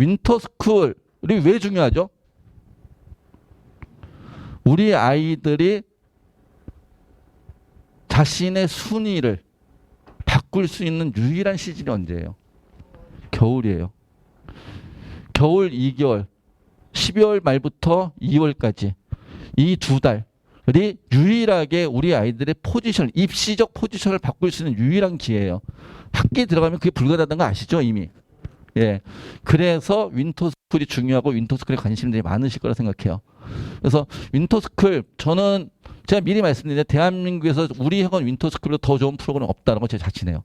윈터스쿨이 왜 중요하죠? 우리 아이들이 자신의 순위를 바꿀 수 있는 유일한 시즌이 언제예요? 겨울이에요. 겨울 2개월, 12월 말부터 2월까지 이 2달이 유일하게 우리 아이들의 포지션, 입시적 포지션을 바꿀 수 있는 유일한 기회예요. 학기에 들어가면 그게 불가능하다는 거 아시죠, 이미? 예. 그래서 윈터스쿨이 중요하고 윈터스쿨에 관심들이 많으실 거라 생각해요. 그래서 윈터스쿨, 저는 제가 미리 말씀드리는데 대한민국에서 우리 학원 윈터스쿨로 더 좋은 프로그램 없다는 거 제가 자신해요.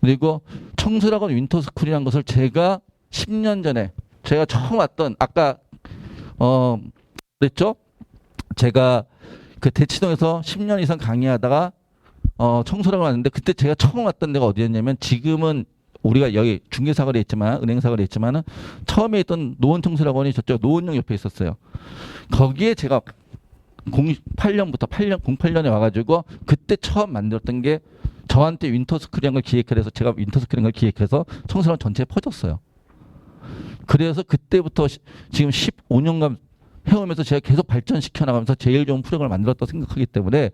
그리고 청술학원 윈터스쿨이라는 것을 제가 10년 전에 제가 처음 왔던 아까 그랬죠? 제가 그 대치동에서 10년 이상 강의하다가 청술학원 왔는데 그때 제가 처음 왔던 데가 어디였냐면 지금은 우리가 여기 중개사거리에 있지만 은행사거리에 있지만은 처음에 있던 노원청술학원이 저쪽 노원역 옆에 있었어요. 거기에 제가 08년에 와가지고 그때 처음 만들었던 게 저한테 윈터스쿨이라는 걸 기획해서 제가 윈터스쿨이라는 걸 기획해서 청술학원 전체에 퍼졌어요. 그래서 그때부터 지금 15년간 해오면서 제가 계속 발전시켜 나가면서 제일 좋은 프로그램을 만들었다고 생각하기 때문에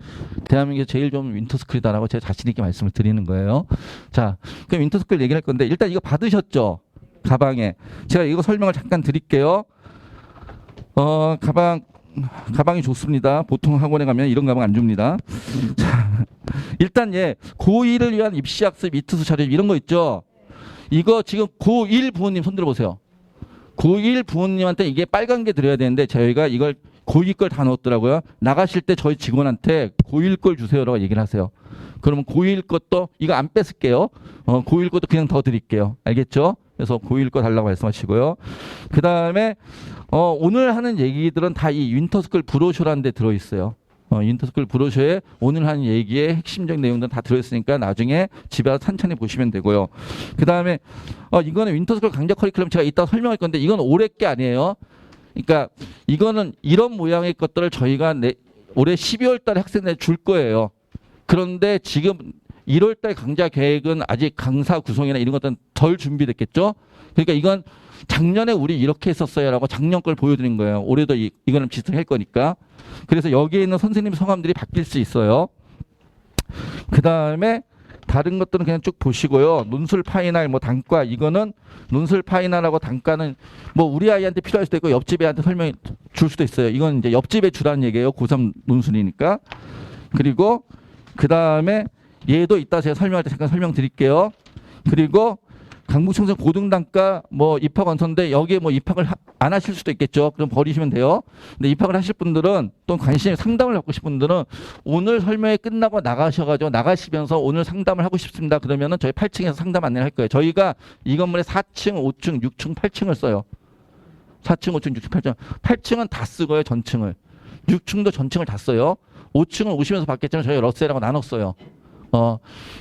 대한민국에 제일 좋은 윈터스쿨이다라고 제가 자신 있게 말씀을 드리는 거예요. 자, 그럼 윈터스쿨 얘기를 할 건데 일단 이거 받으셨죠? 가방에. 제가 이거 설명을 잠깐 드릴게요. 가방이 좋습니다. 보통 학원에 가면 이런 가방 안 줍니다. 자, 일단 고2를 위한 입시학습 이투수 자료 이런 거 있죠? 이거 지금 고1 부모님 손 들어보세요. 고1 부모님한테 이게 빨간 게 드려야 되는데 저희가 이걸 고2 걸 다 넣었더라고요. 나가실 때 저희 직원한테 고1 걸 주세요라고 얘기를 하세요. 그러면 고1 것도 이거 안 뺏을게요. 고1 것도 그냥 더 드릴게요. 알겠죠? 그래서 고1 거 달라고 말씀하시고요. 그 다음에 오늘 하는 얘기들은 다 이 윈터스쿨 브로셔라는 데 들어있어요. 윈터스쿨 브로셔에 오늘 하는 얘기의 핵심적 내용들은 다 들어있으니까 나중에 집에 가서 천천히 보시면 되고요. 그 다음에 이거는 윈터스쿨 강좌 커리큘럼 제가 이따 설명할 건데 이건 올해 게 아니에요. 그러니까 이거는 이런 모양의 것들을 저희가 올해 12월 달에 학생들한테 줄 거예요. 그런데 지금 1월 달 강좌 계획은 아직 강사 구성이나 이런 것들은 덜 준비됐겠죠. 그러니까 이건 작년에 우리 이렇게 했었어요라고 작년 걸 보여드린 거예요. 올해도 이거는 비슷하게 할 거니까. 그래서 여기에 있는 선생님 성함들이 바뀔 수 있어요. 그 다음에 다른 것들은 그냥 쭉 보시고요. 논술 파이널, 단과 이거는 논술 파이널하고 단과는 우리 아이한테 필요할 수도 있고 옆집 애한테 설명해 줄 수도 있어요. 이건 이제 옆집에 주라는 얘기예요. 고3 논술이니까. 그리고 그 다음에 얘도 이따 제가 설명할 때 잠깐 설명드릴게요. 그리고 강북청소년 고등단과 입학 원서인데 여기에 입학을 안 하실 수도 있겠죠. 그럼 버리시면 돼요. 근데 입학을 하실 분들은 또 관심이 상담을 받고 싶은 분들은 오늘 설명회 끝나고 나가셔가지고 나가시면서 오늘 상담을 하고 싶습니다. 그러면은 저희 8층에서 상담 안내를 할 거예요. 저희가 이 건물에 4층, 5층, 6층, 8층을 써요. 4층, 5층, 6층, 8층. 8층은 다 쓰고요. 전층을. 6층도 전층을 다 써요. 5층은 오시면서 받겠지만 저희 러셀하고 나눴어요.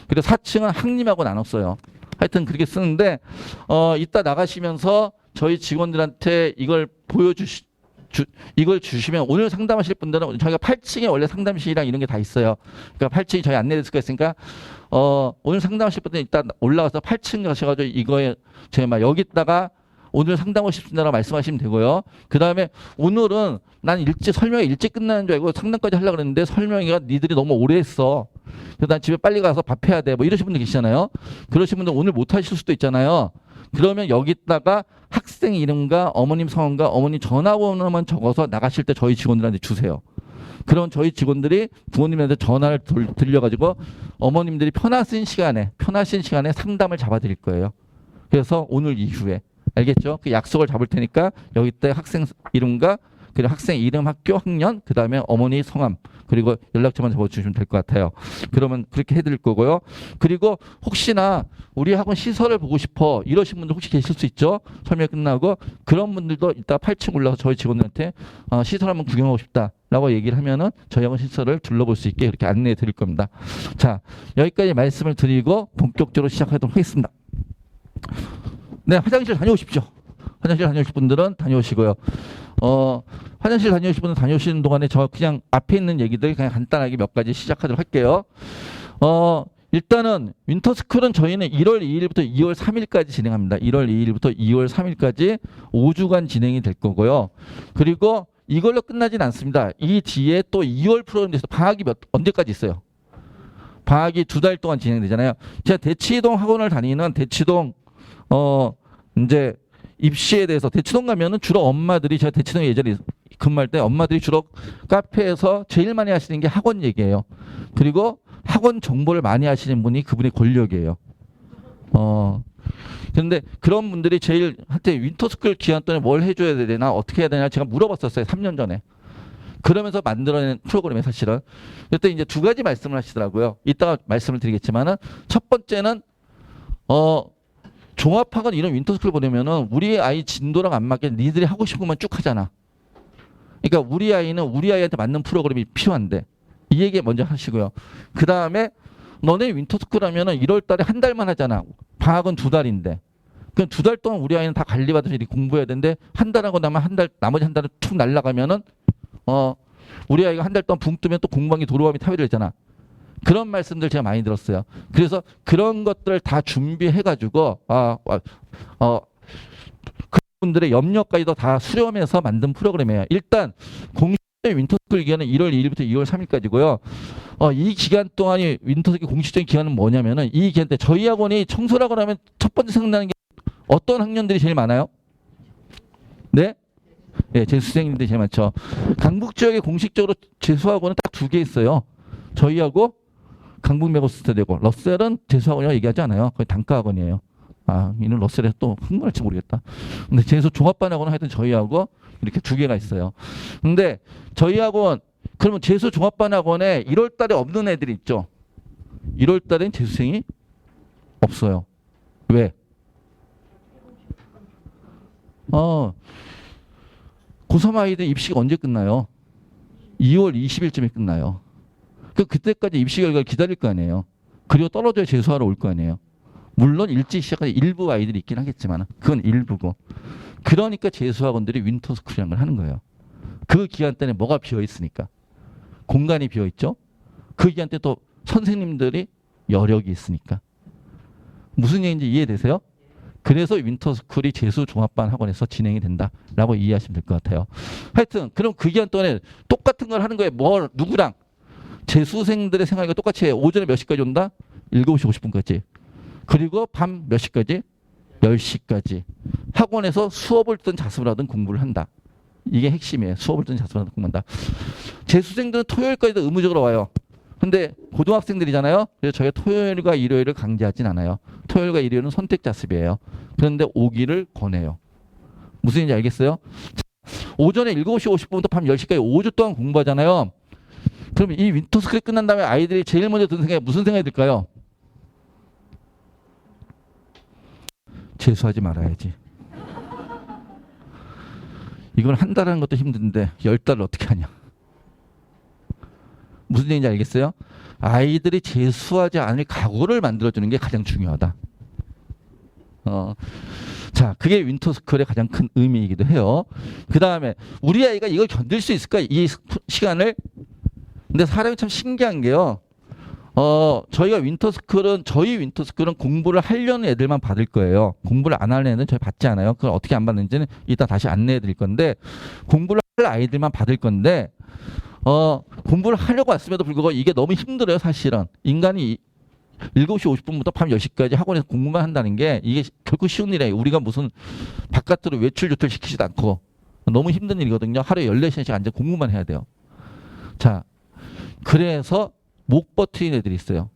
그리고 4층은 학님하고 나눴어요. 하여튼 그렇게 쓰는데 이따 나가시면서 저희 직원들한테 이걸 이걸 주시면 오늘 상담하실 분들은 저희가 8층에 원래 상담실이랑 이런 게 다 있어요. 그러니까 8층이 저희 안내 데스크가 있으니까 오늘 상담하실 분들은 일단 올라가서 8층 가셔가지고 이거에 제가 여기다가 오늘 상담하고 싶습니다라고 말씀하시면 되고요. 그 다음에 오늘은 난 설명이 일찍 끝나는 줄 알고 상담까지 하려고 그랬는데 설명회가 니들이 너무 오래 했어. 그래서 난 집에 빨리 가서 밥해야 돼. 이러신 분들 계시잖아요. 그러신 분들 오늘 못 하실 수도 있잖아요. 그러면 여기다가 학생 이름과 어머님 성함과 어머님 전화번호만 적어서 나가실 때 저희 직원들한테 주세요. 그럼 저희 직원들이 부모님한테 전화를 들려가지고 어머님들이 편하신 시간에 상담을 잡아드릴 거예요. 그래서 오늘 이후에. 알겠죠? 그 약속을 잡을 테니까 여기다 학생 이름과 그리고 학생 이름, 학교, 학년, 그 다음에 어머니 성함, 그리고 연락처만 적어주시면 될 것 같아요. 그러면 그렇게 해드릴 거고요. 그리고 혹시나 우리 학원 시설을 보고 싶어 이러신 분들 혹시 계실 수 있죠? 설명 끝나고 그런 분들도 이따 8층 올라가서 저희 직원들한테 시설 한번 구경하고 싶다라고 얘기를 하면은 저희 학원 시설을 둘러볼 수 있게 이렇게 안내해 드릴 겁니다. 자, 여기까지 말씀을 드리고 본격적으로 시작하도록 하겠습니다. 네, 화장실 다녀오십시오. 화장실 다녀오실 분들은 다녀오시고요. 화장실 다녀오실 분은 다녀오시는 동안에 저 그냥 앞에 있는 얘기들 그냥 간단하게 몇 가지 시작하도록 할게요. 일단은 윈터스쿨은 저희는 1월 2일부터 2월 3일까지 진행합니다. 1월 2일부터 2월 3일까지 5주간 진행이 될 거고요. 그리고 이걸로 끝나진 않습니다. 이 뒤에 또 2월 프로그램에서 방학이 언제까지 있어요? 방학이 2달 동안 진행되잖아요. 제가 대치동 학원을 다니는 대치동 이제 입시에 대해서 대치동 가면은 주로 엄마들이 제가 대치동 예전에 근무할 때 엄마들이 주로 카페에서 제일 많이 하시는 게 학원 얘기예요. 그리고 학원 정보를 많이 하시는 분이 그분의 권력이에요. 그런데 그런 분들이 제일 한때 윈터스쿨 기간 동안에 뭘 해줘야 되나 어떻게 해야 되나 제가 물어봤었어요. 3년 전에. 그러면서 만들어낸 프로그램이 사실은. 그때 이제 두 가지 말씀을 하시더라고요. 이따가 말씀을 드리겠지만은 첫 번째는 종합학원 이런 윈터스쿨 보내면은 우리 아이 진도랑 안 맞게 니들이 하고 싶은 것만 쭉 하잖아. 그러니까 우리 아이는 우리 아이한테 맞는 프로그램이 필요한데 이 얘기 먼저 하시고요. 그 다음에 너네 윈터스쿨 하면은 1월 달에 한 달만 하잖아. 방학은 2달인데. 그럼 2달 동안 우리 아이는 다 관리받아서 이렇게 공부해야 되는데 한 달 하고 나면 한 달, 나머지 한 달은 툭 날아가면은 우리 아이가 한 달 동안 붕 뜨면 또 공부하기 도로감이 타버리잖아. 그런 말씀들 제가 많이 들었어요. 그래서 그런 것들 다 준비해가지고 그분들의 염려까지도 다 수렴해서 만든 프로그램이에요. 일단 공식 윈터스쿨 기간은 1월 2일부터 2월 3일까지고요. 이 기간 동안이 윈터스쿨 공식적인 기간은 뭐냐면은 이 기간 때 저희 학원이 청소라고 하면 첫 번째 생각나는 게 어떤 학년들이 제일 많아요? 네? 네, 재수생님들이 제일 많죠. 강북 지역에 공식적으로 재수학원은 딱 2개 있어요. 저희하고 강북 메가스터디고 러셀은 재수학원이라고 얘기하지 않아요. 거의 단과학원이에요. 이는 러셀에서 또 흥분할지 모르겠다. 근데 재수 종합반학원은 하여튼 저희하고 이렇게 2개가 있어요. 근데 저희 학원 그러면 재수 종합반학원에 1월 달에 없는 애들이 있죠. 1월 달엔 재수생이 없어요. 왜? 고3 아이들 입시가 언제 끝나요? 2월 20일쯤에 끝나요. 그때까지 입시 결과를 기다릴 거 아니에요. 그리고 떨어져야 재수하러 올 거 아니에요. 물론 일찍 시작한 일부 아이들이 있긴 하겠지만 그건 일부고. 그러니까 재수학원들이 윈터스쿨이라는 걸 하는 거예요. 그 기간 때는 뭐가 비어있으니까. 공간이 비어있죠. 그 기간 때 또 선생님들이 여력이 있으니까. 무슨 얘기인지 이해되세요? 그래서 윈터스쿨이 재수 종합반 학원에서 진행이 된다라고 이해하시면 될 것 같아요. 하여튼 그럼 그 기간 동안에 똑같은 걸 하는 거예요. 누구랑? 재수생들의 생활과 똑같이 해요. 오전에 몇 시까지 온다? 7시 50분까지. 그리고 밤 몇 시까지? 10시까지. 학원에서 수업을 듣든 자습을 하든 공부를 한다. 이게 핵심이에요. 수업을 듣든 자습을 하든 공부한다. 재수생들은 토요일까지도 의무적으로 와요. 근데 고등학생들이잖아요. 그래서 저희가 토요일과 일요일을 강제하진 않아요. 토요일과 일요일은 선택 자습이에요. 그런데 오기를 권해요. 무슨 얘기인지 알겠어요? 오전에 7시 50분부터 밤 10시까지 5주 동안 공부하잖아요. 그럼 이 윈터스쿨이 끝난 다음에 아이들이 제일 먼저 드는 생각이 무슨 생각이 들까요? 재수하지 말아야지. 이걸 한 달 하는 것도 힘든데 10달을 어떻게 하냐. 무슨 얘기인지 알겠어요? 아이들이 재수하지 않을 각오를 만들어주는 게 가장 중요하다. 자, 그게 윈터스쿨의 가장 큰 의미이기도 해요. 그 다음에 우리 아이가 이걸 견딜 수 있을까? 이 시간을. 근데 사람이 참 신기한 게요. 저희 윈터스쿨은 공부를 하려는 애들만 받을 거예요. 공부를 안 하는 애는 저희 받지 않아요. 그걸 어떻게 안 받는지는 이따 다시 안내해 드릴 건데, 공부를 할 아이들만 받을 건데, 공부를 하려고 왔음에도 불구하고 이게 너무 힘들어요, 사실은. 인간이 7시 50분부터 밤 10시까지 학원에서 공부만 한다는 게 이게 결코 쉬운 일이에요. 우리가 무슨 바깥으로 외출 조퇴 시키지도 않고 너무 힘든 일이거든요. 하루에 14시간씩 앉아 공부만 해야 돼요. 자, 그래서 못 버티는 애들이 있어요.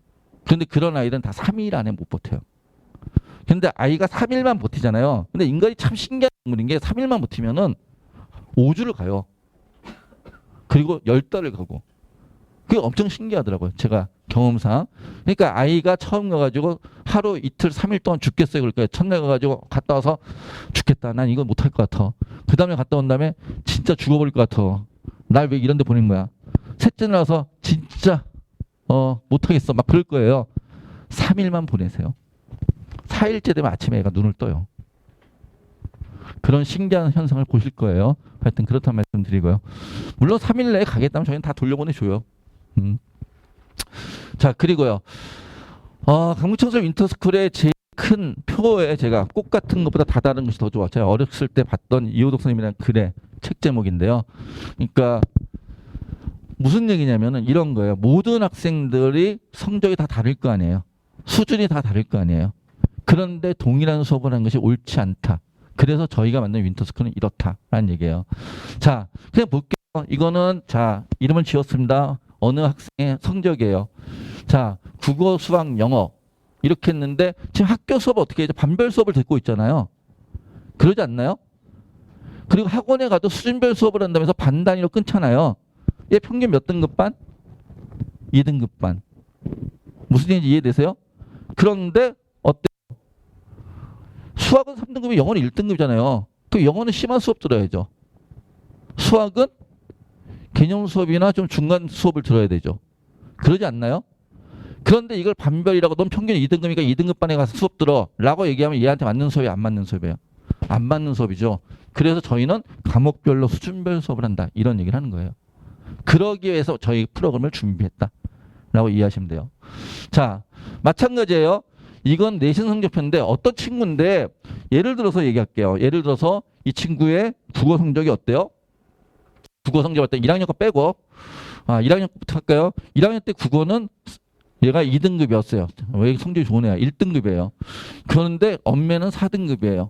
그런데 그런 아이들은 다 3일 안에 못 버텨요. 근데 아이가 3일만 버티잖아요. 근데 인간이 참 신기한 동물인 게 3일만 버티면은 5주를 가요. 그리고 10달을 가고. 그게 엄청 신기하더라고요. 제가 경험상. 그러니까 아이가 처음 가가지고 하루 이틀 3일 동안 죽겠어요. 그러니까 첫날 가가지고 갔다 와서 죽겠다. 난 이거 못할 것 같아. 그 다음에 갔다 온 다음에 진짜 죽어버릴 것 같아. 날 왜 이런 데 보낸 거야. 셋째 날 와서 진짜 못하겠어. 막 그럴 거예요. 3일만 보내세요. 4일째 되면 아침에 애가 눈을 떠요. 그런 신기한 현상을 보실 거예요. 하여튼 그렇다는 말씀 드리고요. 물론 3일 내에 가겠다면 저희는 다 돌려보내줘요. 자, 그리고요. 강북청설 윈터스쿨의 제일 큰 표에 제가 꽃 같은 것보다 다 다른 것이 더 좋아. 제가 어렸을 때 봤던 이호덕 선생님이라는 글의 책 제목인데요. 그러니까 무슨 얘기냐면은 이런 거예요. 모든 학생들이 성적이 다 다를 거 아니에요. 수준이 다 다를 거 아니에요. 그런데 동일한 수업을 하는 것이 옳지 않다. 그래서 저희가 만든 윈터스쿨은 이렇다라는 얘기예요. 자, 그냥 볼게요. 이거는 자, 이름을 지었습니다. 어느 학생의 성적이에요. 자, 국어, 수학, 영어 이렇게 했는데 지금 학교 수업 어떻게 해죠? 반별 수업을 듣고 있잖아요. 그러지 않나요? 그리고 학원에 가도 수준별 수업을 한다면서 반 단위로 끊잖아요. 얘 평균 몇 등급 반? 2등급 반. 무슨 얘기인지 이해되세요? 그런데 어때요? 수학은 3등급이 영어는 1등급이잖아요. 그 영어는 심한 수업 들어야죠. 수학은 개념 수업이나 좀 중간 수업을 들어야 되죠. 그러지 않나요? 그런데 이걸 반별이라고 넌 평균 2등급이니까 2등급 반에 가서 수업 들어 라고 얘기하면 얘한테 맞는 수업이 안 맞는 수업이에요. 안 맞는 수업이죠. 그래서 저희는 과목별로 수준별 수업을 한다. 이런 얘기를 하는 거예요. 그러기 위해서 저희 프로그램을 준비했다 라고 이해하시면 돼요. 자, 마찬가지예요. 이건 내신 성적표인데 어떤 친구인데 예를 들어서 얘기할게요. 예를 들어서 이 친구의 국어 성적이 어때요? 국어 성적 어때? 1학년 거 빼고 1학년 거부터 할까요? 1학년 때 국어는 얘가 2등급이었어요. 왜 성적이 좋은 애야? 1등급이에요. 그런데 언매는 4등급이에요.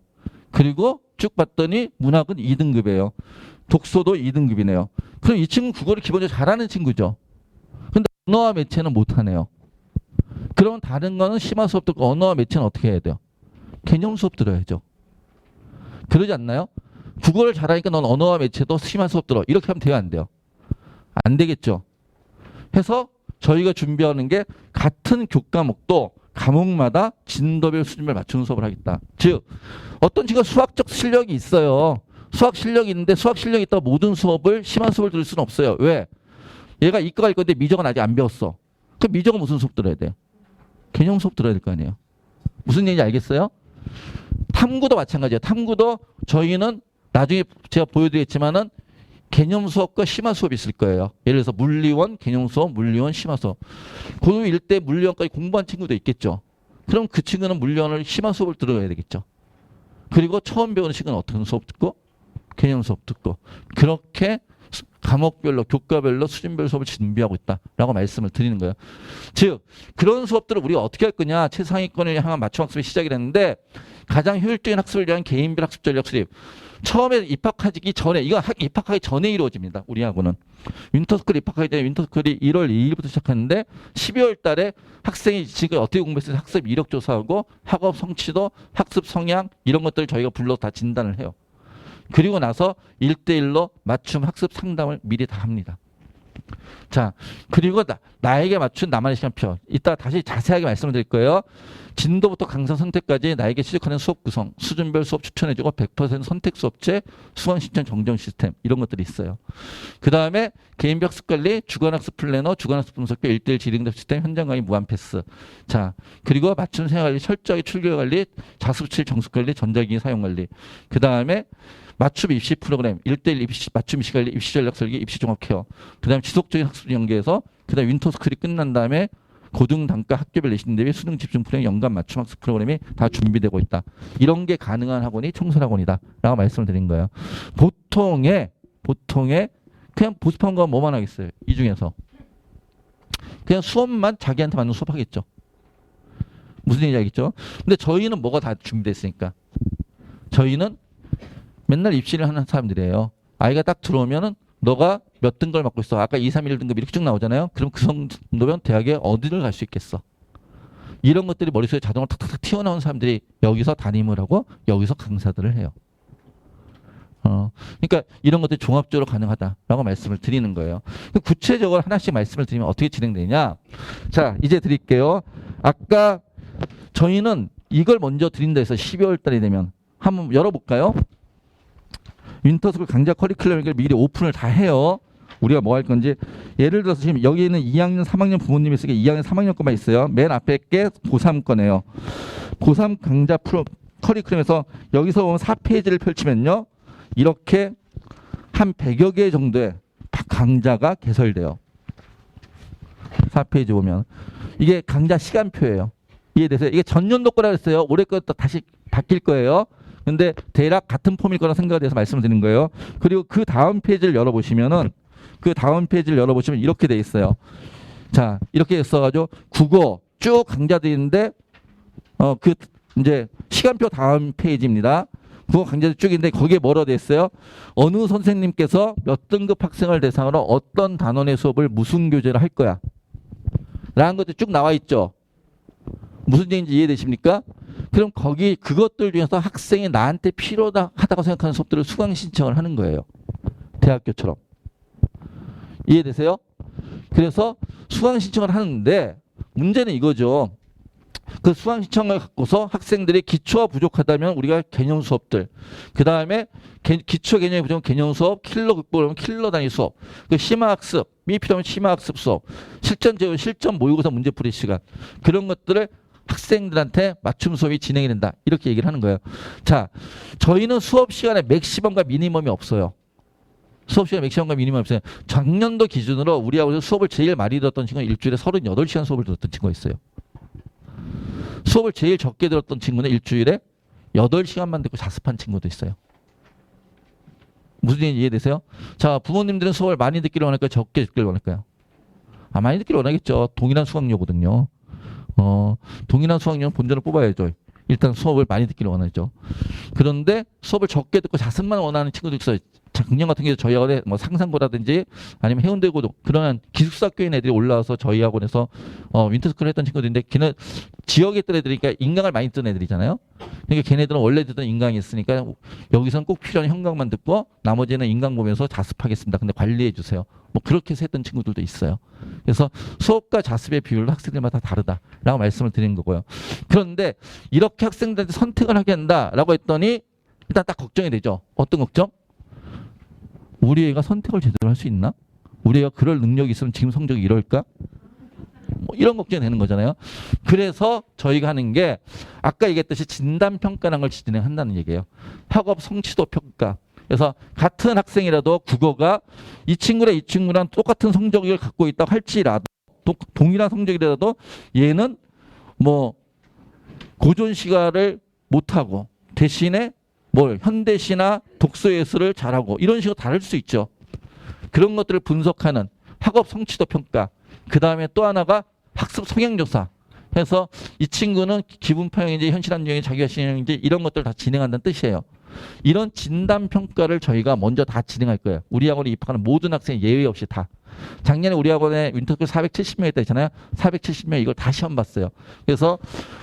그리고 쭉 봤더니 문학은 2등급이에요. 독서도 2등급이네요. 그럼 이 친구는 국어를 기본적으로 잘하는 친구죠. 근데 언어와 매체는 못하네요. 그러면 다른 거는 심화 수업 듣고 언어와 매체는 어떻게 해야 돼요? 개념 수업 들어야죠. 그러지 않나요? 국어를 잘하니까 넌 언어와 매체도 심화 수업 들어. 이렇게 하면 돼요, 안 돼요? 안 되겠죠. 해서 저희가 준비하는 게 같은 교과목도 과목마다 진도별 수준별 맞추는 수업을 하겠다. 즉 어떤 친구가 수학적 실력이 있어요. 수학 실력이 있는데 수학 실력이 있다고 모든 수업을 심한 수업을 들을 수는 없어요. 왜? 얘가 이과가 일 건데 미적은 아직 안 배웠어. 그럼 미적은 무슨 수업 들어야 돼? 개념 수업 들어야 될 거 아니에요. 무슨 얘기인지 알겠어요? 탐구도 마찬가지예요. 탐구도 저희는 나중에 제가 보여드리겠지만은 개념 수업과 심화 수업이 있을 거예요. 예를 들어서 물리원, 개념 수업, 물리원, 심화 수업. 고1 일때 물리원까지 공부한 친구도 있겠죠. 그럼 그 친구는 물리원을 심화 수업을 들어야 되겠죠. 그리고 처음 배우는 시간은 어떤 수업 듣고 개념 수업 듣고 그렇게 과목별로 교과별로 수준별 수업을 준비하고 있다라고 말씀을 드리는 거예요. 즉 그런 수업들을 우리가 어떻게 할 거냐. 최상위권을 향한 맞춤 학습이 시작이 됐는데 가장 효율적인 학습을 위한 개인별 학습 전략 수립. 처음에 입학하기 전에 이거 입학하기 전에 이루어집니다. 우리 학원은 윈터스쿨 입학하기 전에 윈터스쿨이 1월 2일부터 시작하는데 12월 달에 학생이 지금 어떻게 공부했을지 학습 이력 조사하고 학업 성취도 학습 성향 이런 것들을 저희가 불러서 다 진단을 해요. 그리고 나서 1대1로 맞춤 학습 상담을 미리 다 합니다. 자, 그리고 나에게 맞춘 나만의 시간표. 이따 다시 자세하게 말씀을 드릴 거예요. 진도부터 강사 선택까지 나에게 취직하는 수업 구성, 수준별 수업 추천해주고 100% 선택 수업제, 수강 신청 정정 시스템 이런 것들이 있어요. 그 다음에 개인별 학습 관리, 주간학습 플래너, 주간학습 분석표, 1대1 지능답 시스템, 현장 강의 무한 패스. 자, 그리고 맞춤 생활 관리, 철저하게 출결 관리, 자습실 정수 관리, 전자기기 사용 관리. 그 다음에 맞춤 입시 프로그램, 1대1 입시, 맞춤 입시 관리, 입시 전략 설계, 입시 종합 케어. 그 다음에 지속적인 학습 연계해서 그 다음에 윈터스쿨이 끝난 다음에 고등 단과 학교별 내신 대비 수능 집중 프로그램 연간 맞춤 학습 프로그램이 다 준비되고 있다. 이런 게 가능한 학원이 청설학원이다. 라고 말씀을 드린 거예요. 보통의 그냥 보습한 건 뭐만 하겠어요. 이 중에서. 그냥 수업만 자기한테 맞는 수업 하겠죠. 무슨 얘기인지 알겠죠? 근데 저희는 뭐가 다 준비됐으니까. 저희는 맨날 입시를 하는 사람들이에요. 아이가 딱 들어오면은 너가 몇 등급을 맡고 있어. 아까 2, 3, 1 등급 이렇게 쭉 나오잖아요. 그럼 그 정도면 대학에 어디를 갈 수 있겠어. 이런 것들이 머릿속에 자동으로 탁탁탁 튀어나온 사람들이 여기서 담임을 하고 여기서 강사들을 해요. 그러니까 이런 것들이 종합적으로 가능하다라고 말씀을 드리는 거예요. 구체적으로 하나씩 말씀을 드리면 어떻게 진행되냐. 자, 이제 드릴게요. 아까 저희는 이걸 먼저 드린다 해서 12월 달이 되면 한번 열어볼까요? 윈터스쿨 강좌 커리큘럼을 미리 오픈을 다 해요. 우리가 뭐 할 건지. 예를 들어서 지금 여기에는 2학년, 3학년 부모님이 있으니까 2학년, 3학년 거만 있어요. 맨 앞에 게 고3 거네요. 고3 강좌 커리큘럼에서 여기서 보면 4페이지를 펼치면요. 이렇게 한 100여 개 정도의 강좌가 개설돼요. 4페이지 보면. 이게 강좌 시간표예요. 이해되세요? 이게 전년도 거라 그랬어요. 올해 거또 다시 바뀔 거예요. 근데 대략 같은 폼일 거라 생각을 해서 말씀을 드리는 거예요. 그리고 그 다음 페이지를 열어보시면 이렇게 돼 있어요. 자, 이렇게 있어가지고 국어 쭉 강좌들이 있는데 이제 시간표 다음 페이지입니다. 국어 강좌들 쭉 있는데 거기에 뭐라 돼 있어요? 어느 선생님께서 몇 등급 학생을 대상으로 어떤 단원의 수업을 무슨 교재를 할 거야 라는 것들이 쭉 나와 있죠. 무슨 얘기인지 이해되십니까? 그럼 그것들 중에서 학생이 나한테 필요하다고 생각하는 수업들을 수강 신청을 하는 거예요. 대학교처럼. 이해되세요? 그래서 수강 신청을 하는데 문제는 이거죠. 그 수강 신청을 갖고서 학생들이 기초가 부족하다면 우리가 개념 수업들, 그 다음에 기초 개념이 부족한 개념 수업, 킬러 극복을 킬러 단위 수업, 그 심화학습, 필요하면 심화학습 수업, 실전 제휴, 실전 모의고사 문제풀이 시간, 그런 것들을 학생들한테 맞춤 수업이 진행이 된다. 이렇게 얘기를 하는 거예요. 자, 저희는 수업 시간에 맥시멈과 미니멈이 없어요. 수업 시간 맥시멈과 미니멈이 없어요. 작년도 기준으로 우리하고 수업을 제일 많이 들었던 친구는 일주일에 38시간 수업을 들었던 친구가 있어요. 수업을 제일 적게 들었던 친구는 일주일에 8시간만 듣고 자습한 친구도 있어요. 무슨 얘기인지 이해되세요? 자, 부모님들은 수업을 많이 듣기를 원할까요? 적게 듣기를 원할까요? 많이 듣기를 원하겠죠. 동일한 수강료거든요. 동일한 수강료는 본전을 뽑아야죠. 일단 수업을 많이 듣기를 원하죠. 그런데 수업을 적게 듣고 자습만 원하는 친구도 있어요. 작년 같은 경우 저희 학원에 뭐 상산고라든지 아니면 해운대고도 그런 기숙사학교인 애들이 올라와서 저희 학원에서 윈터스쿨을 했던 친구들인데 걔는 지역에 있던 애들이니까 인강을 많이 듣는 애들이잖아요. 그러니까 걔네들은 원래 듣던 인강이 있으니까 여기서는 꼭 필요한 현강만 듣고 나머지는 인강 보면서 자습하겠습니다. 근데 관리해 주세요. 뭐 그렇게 해서 했던 친구들도 있어요. 그래서 수업과 자습의 비율은 학생들마다 다르다라고 말씀을 드리는 거고요. 그런데 이렇게 학생들한테 선택을 하게 한다라고 했더니 일단 딱 걱정이 되죠. 어떤 걱정? 우리 애가 선택을 제대로 할 수 있나? 우리 애가 그럴 능력이 있으면 지금 성적이 이럴까? 뭐 이런 걱정이 되는 거잖아요. 그래서 저희가 하는 게 아까 얘기했듯이 진단평가라는 걸 진행한다는 얘기예요. 학업 성취도 평가. 그래서 같은 학생이라도 국어가 이 친구랑 똑같은 성적을 갖고 있다고 할지라도 동일한 성적이라도 얘는 뭐 고전 시가를 못하고 대신에 현대시나 독서예술을 잘하고 이런 식으로 다를 수 있죠. 그런 것들을 분석하는 학업 성취도 평가. 그 다음에 또 하나가 학습 성향조사. 해서 이 친구는 기분평인지 현실안정인지 자기가신형인지 이런 것들을 다 진행한다는 뜻이에요. 이런 진단평가를 저희가 먼저 다 진행할 거예요. 우리 학원에 입학하는 모든 학생 예외 없이 다. 작년에 우리 학원에 윈터스쿨 470명 있다 했잖아요. 470명 이걸 다 시험 봤어요. 그래서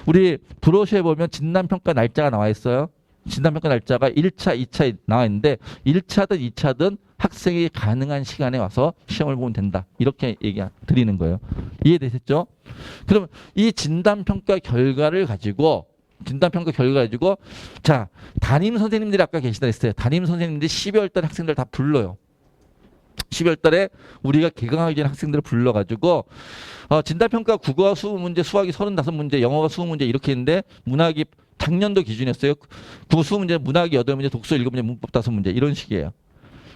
우리 브로셔에 보면 진단평가 날짜가 나와 있어요. 진단평가 날짜가 1차, 2차 나와 있는데 1차든 2차든 학생이 가능한 시간에 와서 시험을 보면 된다. 이렇게 얘기 드리는 거예요. 이해되셨죠? 그럼 이 진단평가 결과를 가지고 자, 담임 선생님들이 아까 계시다 했어요. 담임 선생님들이 12월 달에 학생들 다 불러요. 12월 달에 우리가 개강하기 전에 학생들을 불러가지고 진단평가 국어와 수학 문제, 수학이 35문제, 영어가 20문제 이렇게 했는데 문학이 작년도 기준이었어요. 국어 20문제, 문학이 8문제, 독서 7문제, 문법 5문제 이런 식이에요.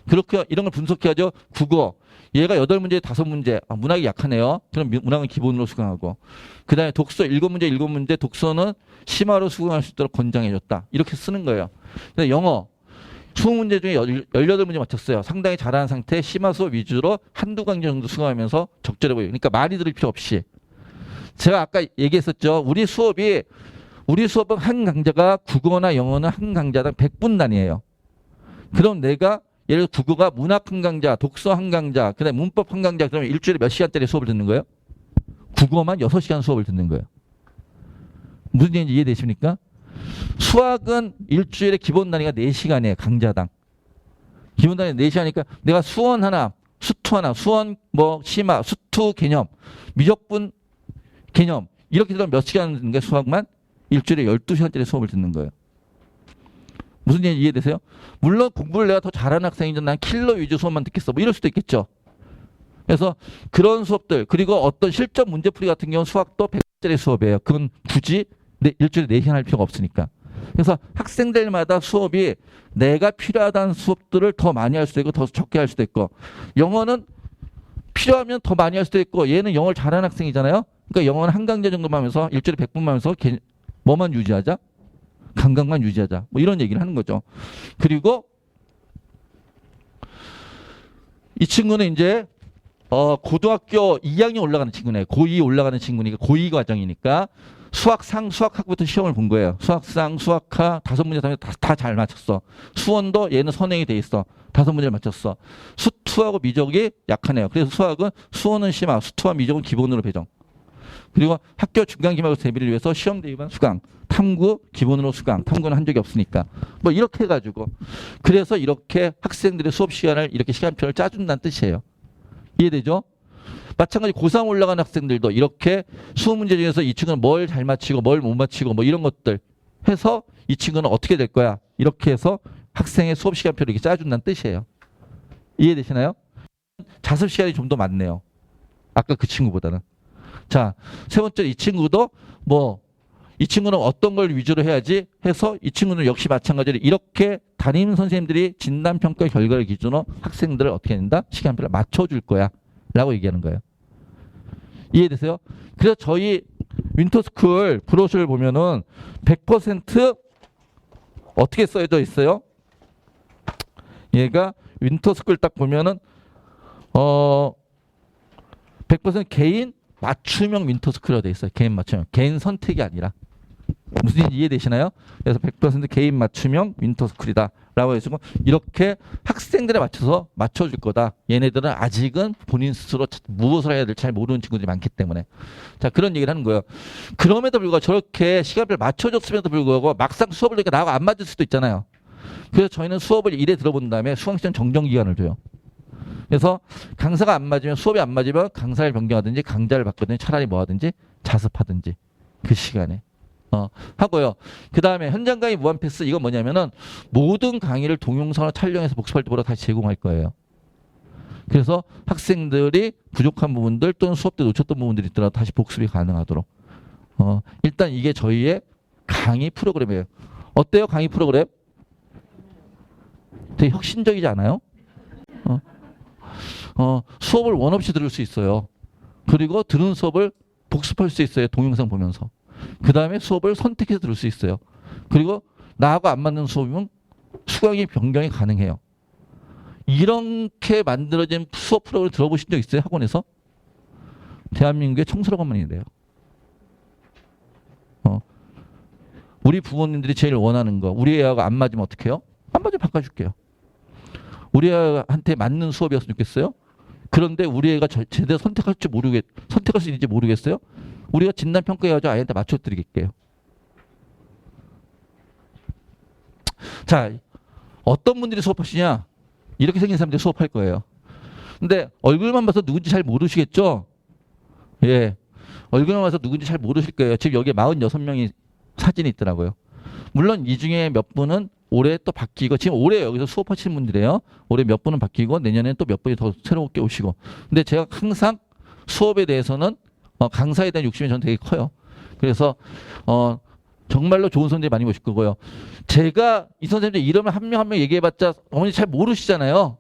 그렇게 이런 걸 분석해야죠. 국어 얘가 8문제 5문제 문학이 약하네요. 그럼 문학은 기본으로 수강하고 그 다음에 독서 7문제 독서는 심화로 수강할 수 있도록 권장해줬다. 이렇게 쓰는 거예요. 근데 영어 20문제 중에 18문제 맞췄어요. 상당히 잘하는 상태 심화 수업 위주로 한두 강좌 정도 수강하면서 적절해 보여요. 그러니까 많이 들을 필요 없이. 제가 아까 얘기했었죠. 우리 수업은 한 강좌가 국어나 영어는 한 강좌당 100분 단위예요. 그럼 내가 예를 들어 국어가 문학 한 강좌, 독서 한 강좌, 그다음에 문법 한 강좌 그러면 일주일에 몇 시간짜리 수업을 듣는 거예요? 국어만 6시간 수업을 듣는 거예요. 무슨 얘기인지 이해되십니까? 수학은 일주일에 기본 단위가 4시간이에요. 강좌당. 기본 단위 4시간이니까 내가 수원 하나, 수투 하나, 수원 심화, 수투 개념, 미적분 개념 이렇게 들으면 몇 시간 듣는 게 수학만? 일주일에 12시간짜리 수업을 듣는 거예요. 무슨 얘기 이해되세요? 물론 공부를 내가 더 잘하는 학생이죠. 난 킬러 위주 수업만 듣겠어. 뭐 이럴 수도 있겠죠. 그래서 그런 수업들 그리고 어떤 실전 문제풀이 같은 경우는 수학도 100짜리 수업이에요. 그건 굳이 일주일에 4시간 할 필요가 없으니까. 그래서 학생들마다 수업이 내가 필요하다는 수업들을 더 많이 할 수도 있고 더 적게 할 수도 있고 영어는 필요하면 더 많이 할 수도 있고 얘는 영어를 잘하는 학생이잖아요. 그러니까 영어는 한 강좌 정도만 하면서 일주일에 100분만 하면서 뭐만 유지하자? 감각만 유지하자. 뭐 이런 얘기를 하는 거죠. 그리고 이 친구는 이제 고등학교 2학년 올라가는 친구네. 고2 올라가는 친구니까 고2 과정이니까 수학상, 수학학부터 시험을 본 거예요. 수학상, 수학하 5문제 다 잘 맞췄어. 수원도 얘는 선행이 돼 있어. 5문제를 맞췄어. 수투하고 미적이 약하네요. 그래서 수학은 수원은 심화, 수투와 미적은 기본으로 배정. 그리고 학교 중간 기말고사 대비를 위해서 시험 대비반 수강, 탐구 기본으로 수강, 탐구는 한 적이 없으니까 뭐 이렇게 해가지고 그래서 이렇게 학생들의 수업 시간을 이렇게 시간표를 짜준다는 뜻이에요. 이해되죠? 마찬가지 고3 올라가는 학생들도 이렇게 수업 문제 중에서 이 친구는 뭘 잘 맞히고 뭘 못 맞히고 뭐 이런 것들 해서 이 친구는 어떻게 될 거야? 이렇게 해서 학생의 수업 시간표를 이렇게 짜준다는 뜻이에요. 이해되시나요? 자습 시간이 좀 더 많네요. 아까 그 친구보다는. 자, 세 번째 이 친구도 이 친구는 어떤 걸 위주로 해야지 해서 이 친구는 역시 마찬가지로 이렇게 담임 선생님들이 진단평가 결과를 기준으로 학생들을 어떻게 한다? 시간표를 맞춰줄 거야. 라고 얘기하는 거예요. 이해되세요? 그래서 저희 윈터스쿨 브로셔를 보면은 100% 어떻게 써져 있어요? 얘가 윈터스쿨 딱 보면은 100% 개인 맞춤형 윈터스쿨이라고 돼 있어요. 개인 맞춤형. 개인 선택이 아니라. 무슨 얘기인지 이해되시나요? 그래서 100% 개인 맞춤형 윈터스쿨이다. 라고 해서 이렇게 학생들에 맞춰서 맞춰줄 거다. 얘네들은 아직은 본인 스스로 무엇을 해야 될지 잘 모르는 친구들이 많기 때문에. 자, 그런 얘기를 하는 거예요. 그럼에도 불구하고 저렇게 시간표를 맞춰줬음에도 불구하고 막상 수업을 하니까 나하고 안 맞을 수도 있잖아요. 그래서 저희는 수업을 1회 들어본 다음에 수강시간 정정기간을 줘요. 그래서 강사가 안 맞으면 수업이 안 맞으면 강사를 변경하든지 강좌를 바꾸든지 차라리 뭐 하든지 자습하든지 그 시간에 하고요. 그 다음에 현장 강의 무한 패스 이건 뭐냐면은 모든 강의를 동영상으로 촬영해서 복습할 때 보러 다시 제공할 거예요. 그래서 학생들이 부족한 부분들 또는 수업 때 놓쳤던 부분들이 있더라도 다시 복습이 가능하도록 일단 이게 저희의 강의 프로그램이에요. 어때요? 강의 프로그램? 되게 혁신적이지 않아요? 수업을 원 없이 들을 수 있어요. 그리고 들은 수업을 복습할 수 있어요. 동영상 보면서. 그 다음에 수업을 선택해서 들을 수 있어요. 그리고 나하고 안 맞는 수업이면 수강이 변경이 가능해요. 이렇게 만들어진 수업 프로그램을 들어보신 적 있어요? 학원에서? 대한민국의 청소학원만 있는데요. 우리 부모님들이 제일 원하는 거 우리 애하고 안 맞으면 어떻게 해요? 안 맞으면 바꿔줄게요. 우리 애한테 맞는 수업이었으면 좋겠어요? 그런데 우리 애가 제대로 선택할 수 있는지 모르겠어요? 우리가 진단평가해가지고 아이한테 맞춰드릴게요. 자, 어떤 분들이 수업하시냐? 이렇게 생긴 사람들이 수업할 거예요. 근데 얼굴만 봐서 누군지 잘 모르시겠죠? 예. 얼굴만 봐서 누군지 잘 모르실 거예요. 지금 여기에 46명이 사진이 있더라고요. 물론 이 중에 몇 분은 올해 또 바뀌고 지금 올해 여기서 수업하시는 분들이에요. 올해 몇 분은 바뀌고 내년에 또 몇 분이 더 새롭게 오시고. 근데 제가 항상 수업에 대해서는 강사에 대한 욕심이 저는 되게 커요. 그래서 정말로 좋은 선생님이 많이 오실 거고요. 제가 이 선생님들 이름을 한 명 한 명 얘기해봤자 어머니 잘 모르시잖아요.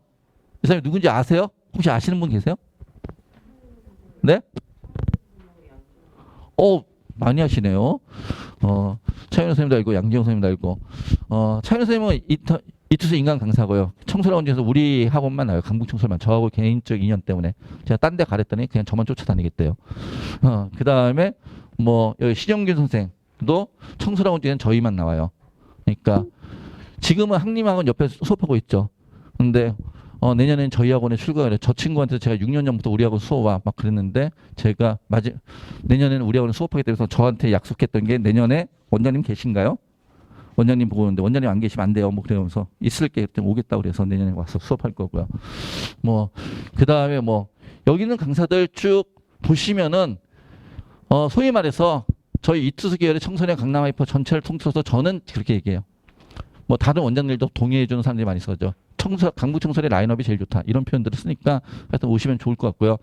이 사람이 누군지 아세요? 혹시 아시는 분 계세요? 네? 많이 하시네요. 차윤호 선생님도 알고 양지영 선생님도 알고 차윤호 선생님은 이투스 인간 강사고요. 청소학원 중에서 우리 학원만 나요. 강북청소만. 저하고 개인적 인연 때문에 제가 딴 데 가랬더니 그냥 저만 쫓아다니겠대요. 그 다음에 여기 신영균 선생도 청소학원 중에는 저희만 나와요. 그러니까 지금은 학림학원 옆에 수업하고 있죠. 근데 내년엔 저희 학원에 출강을 해요. 저 친구한테 제가 6년 전부터 우리 학원 수업 와 막 그랬는데 제가 내년에는 우리 학원에 수업하게 돼서 저한테 약속했던 게 내년에 원장님 계신가요? 원장님 보고 오는데 원장님 안 계시면 안 돼요. 그러면서 있을게 오겠다고 그래서 내년에 와서 수업할 거고요. 그 다음에 여기 있는 강사들 쭉 보시면은 소위 말해서 저희 이투스 계열의 청소년 강남 하이퍼 전체를 통틀어서 저는 그렇게 얘기해요. 다른 원장들도 동의해 주는 사람들이 많이 있어죠. 강북 청소년 라인업이 제일 좋다. 이런 표현들을 쓰니까 하여튼 오시면 좋을 것 같고요.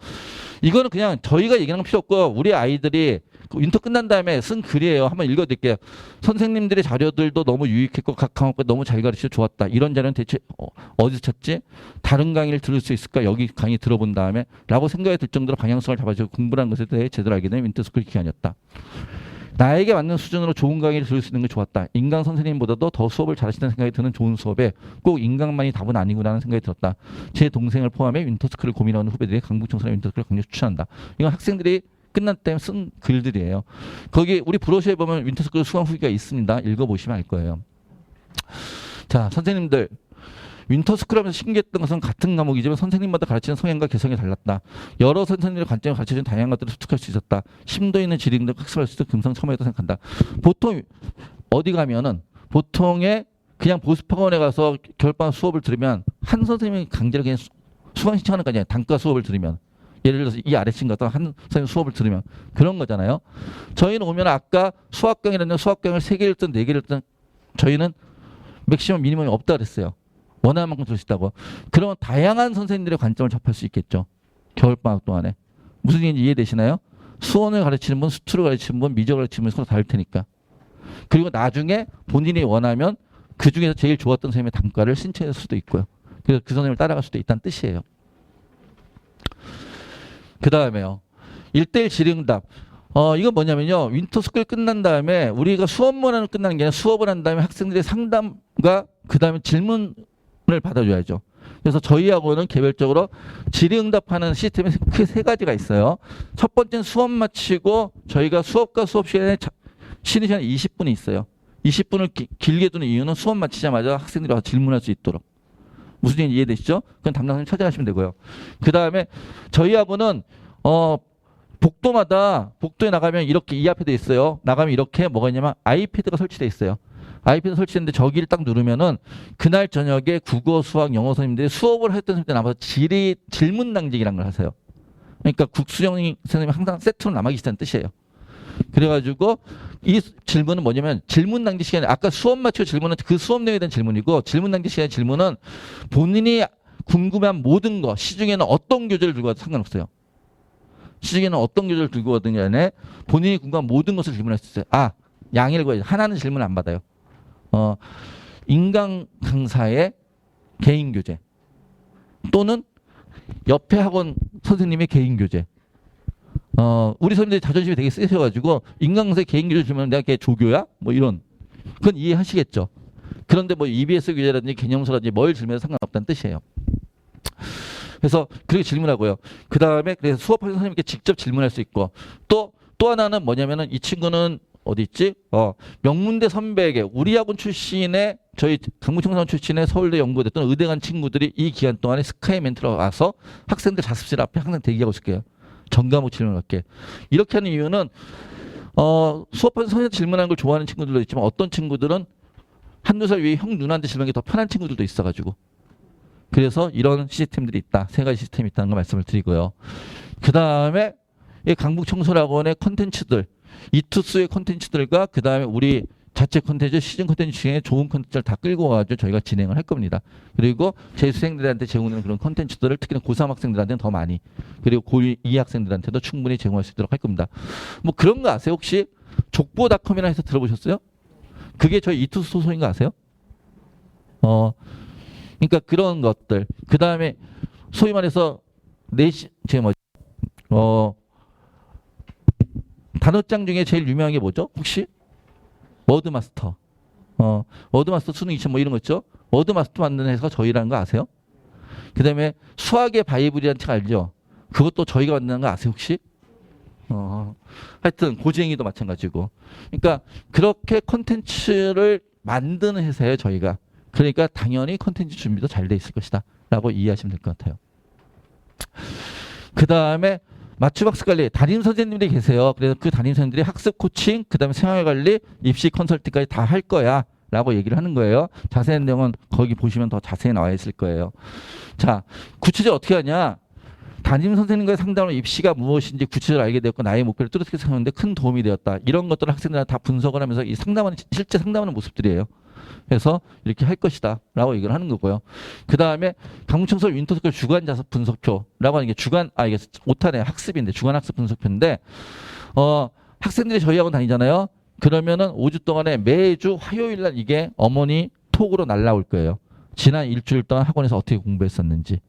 이거는 그냥 저희가 얘기하는 건 필요 없고 우리 아이들이 윈터 끝난 다음에 쓴 글이에요. 한번 읽어드릴게요. 선생님들의 자료들도 너무 유익했고 각 과목과 너무 잘 가르쳐 좋았다. 이런 자료는 대체 어디서 찾지? 다른 강의를 들을 수 있을까? 여기 강의 들어본 다음에 라고 생각이 들 정도로 방향성을 잡아주고 공부라는 것에 대해 제대로 알게 된 윈터스쿨 기간이었다. 나에게 맞는 수준으로 좋은 강의를 들을 수 있는 게 좋았다. 인강 선생님보다도 더 수업을 잘하시다는 생각이 드는 좋은 수업에 꼭 인강만이 답은 아니구나라는 생각이 들었다. 제 동생을 포함해 윈터스쿨을 고민하는 후배들이 강북청소년 윈터스쿨을 강력 추천한다. 이건 학생들이 끝난 때 쓴 글들이에요. 거기 우리 브로셔에 보면 윈터스쿨 수강 후기가 있습니다. 읽어보시면 알 거예요. 자, 선생님들. 윈터스쿨 하면서 신기했던 것은 같은 과목이지만 선생님마다 가르치는 성향과 개성이 달랐다. 여러 선생님들의 관점을 가르쳐준 다양한 것들을 습득할 수 있었다. 심도 있는 지리응답 학습할 수 있어 금상첨화였다고 생각한다. 보통 어디 가면은 보통에 그냥 보습학원에 가서 겨울방학 수업을 들으면 한 선생님이 강제로 그냥 수강 신청하는 거 아니에요. 단과 수업을 들으면. 예를 들어서 이 아래층 가서 한 선생님 수업을 들으면 그런 거잖아요. 저희는 오면 아까 수학 강의라는 수학 강의를 3개를 듣든 4개를 듣든 저희는 맥시멈 미니멈이 없다 그랬어요. 원하는 만큼 들을 수 있다고. 그러면 다양한 선생님들의 관점을 접할 수 있겠죠. 겨울방학 동안에. 무슨 얘기인지 이해되시나요? 수원을 가르치는 분, 수투를 가르치는 분, 미적을 가르치는 분 서로 다를 테니까. 그리고 나중에 본인이 원하면 그 중에서 제일 좋았던 선생님의 단과를 신청할 수도 있고요. 그래서 그 선생님을 따라갈 수도 있다는 뜻이에요. 그 다음에요. 1대1 질의응답. 이건 뭐냐면요. 윈터스쿨 끝난 다음에 우리가 수업만 끝나는 게 아니라 수업을 한 다음에 학생들의 상담과 그 다음에 질문을 받아줘야죠. 그래서 저희하고는 개별적으로 질의응답하는 시스템이 크게 3가지가 있어요. 첫 번째는 수업 마치고 저희가 수업과 수업 시간에 쉬는 시간 20분이 있어요. 20분을 길게 두는 이유는 수업 마치자마자 학생들이 와서 질문할 수 있도록. 무슨 얘기인지 이해되시죠? 그건 담당 선생님 찾아가시면 되고요. 그 다음에 저희하고는 복도에 나가면 이렇게 이 앞에 돼 있어요. 나가면 이렇게 뭐가 있냐면 아이패드가 설치돼 있어요. 아이패드 설치했는데 저기를 딱 누르면은 그날 저녁에 국어, 수학, 영어 선생님들이 수업을 했던 선생님들 남아서 질문 낭직이라는 걸 하세요. 그러니까 국수영 선생님이 항상 세트로 남아 계시다는 뜻이에요. 그래가지고 이 질문은 뭐냐면 질문 낭지 시간에 아까 수업 마치고 질문은 그 수업 내용에 대한 질문이고 질문 낭지 시간의 질문은 본인이 궁금한 모든 거 시중에는 어떤 교재를 들고 와도 상관없어요. 시중에는 어떤 교재를 들고 와든 간에 본인이 궁금한 모든 것을 질문할 수 있어요. 양해를 구해야죠. 하나는 질문 안 받아요. 인강 강사의 개인 교재 또는 옆에 학원 선생님의 개인 교재. 우리 선생님들이 자존심이 되게 세셔가지고 인강 강사의 개인 교재 주면 내가 걔 조교야? 뭐 이런. 그건 이해하시겠죠. 그런데 뭐 EBS 교재라든지 개념서라든지 뭘 질문해도 상관없다는 뜻이에요. 그래서 그렇게 질문하고요. 그 다음에 그래서 수업하는 선생님께 직접 질문할 수 있고 또 하나는 뭐냐면은 이 친구는 어디 있지? 명문대 선배에게 우리 학원 출신의 저희 강북청소년 출신의 서울대 연구대 또는 의대 간 친구들이 이 기간 동안에 스카이 멘트로 와서 학생들 자습실 앞에 항상 대기하고 있을게요. 전과목 질문할게. 이렇게 하는 이유는 수업하는 선생님한테 질문하는 걸 좋아하는 친구들도 있지만 어떤 친구들은 한두 살 위에 형 누나한테 질문하는 게 더 편한 친구들도 있어가지고 그래서 이런 시스템들이 있다. 3가지 시스템이 있다는 걸 말씀을 드리고요. 그 다음에 이 강북청소년학원의 콘텐츠들 이투스의 콘텐츠들과 그 다음에 우리 자체 콘텐츠, 시즌 콘텐츠 중에 좋은 콘텐츠를 다 끌고 와가지고 저희가 진행을 할 겁니다. 그리고 재수생들한테 제공하는 그런 콘텐츠들을 특히나 고3 학생들한테는 더 많이 그리고 고2 학생들한테도 충분히 제공할 수 있도록 할 겁니다. 뭐 그런 거 아세요? 혹시 족보닷컴이라 해서 들어보셨어요? 그게 저희 이투스 소속인 거 아세요? 그러니까 그런 것들. 그 다음에 소위 말해서 단어장 중에 제일 유명한 게 뭐죠? 혹시? 워드마스터. 워드마스터 수능 2000 뭐 이런 거 있죠? 워드마스터 만드는 회사가 저희라는 거 아세요? 그 다음에 수학의 바이블이라는 책 알죠? 그것도 저희가 만드는 거 아세요 혹시? 하여튼 고쟁이도 마찬가지고. 그러니까 그렇게 콘텐츠를 만드는 회사예요 저희가. 그러니까 당연히 콘텐츠 준비도 잘 돼 있을 것이다 라고 이해하시면 될 것 같아요. 그 다음에 맞춤학습 관리 담임 선생님들이 계세요. 그래서 그 담임 선생님들이 학습 코칭, 그 다음에 생활관리, 입시 컨설팅까지 다 할 거야 라고 얘기를 하는 거예요. 자세한 내용은 거기 보시면 더 자세히 나와 있을 거예요. 자, 구체적으로 어떻게 하냐. 담임 선생님과의 상담으로 입시가 무엇인지 구체적으로 알게 되었고 나의 목표를 뚜렷하게 세우는데 큰 도움이 되었다. 이런 것들을 학생들한테 다 분석을 하면서 이 상담하는 실제 상담하는 모습들이에요. 그래서 이렇게 할 것이다 라고 얘기를 하는 거고요. 그 다음에 강북청소년 윈터스쿨 주간 자습 분석표라고 하는 게 이게 오탄의 학습인데 주간 학습 분석표인데 학생들이 저희 학원 다니잖아요. 그러면은 5주 동안에 매주 화요일 날 이게 어머니 톡으로 날라올 거예요. 지난 일주일 동안 학원에서 어떻게 공부했었는지.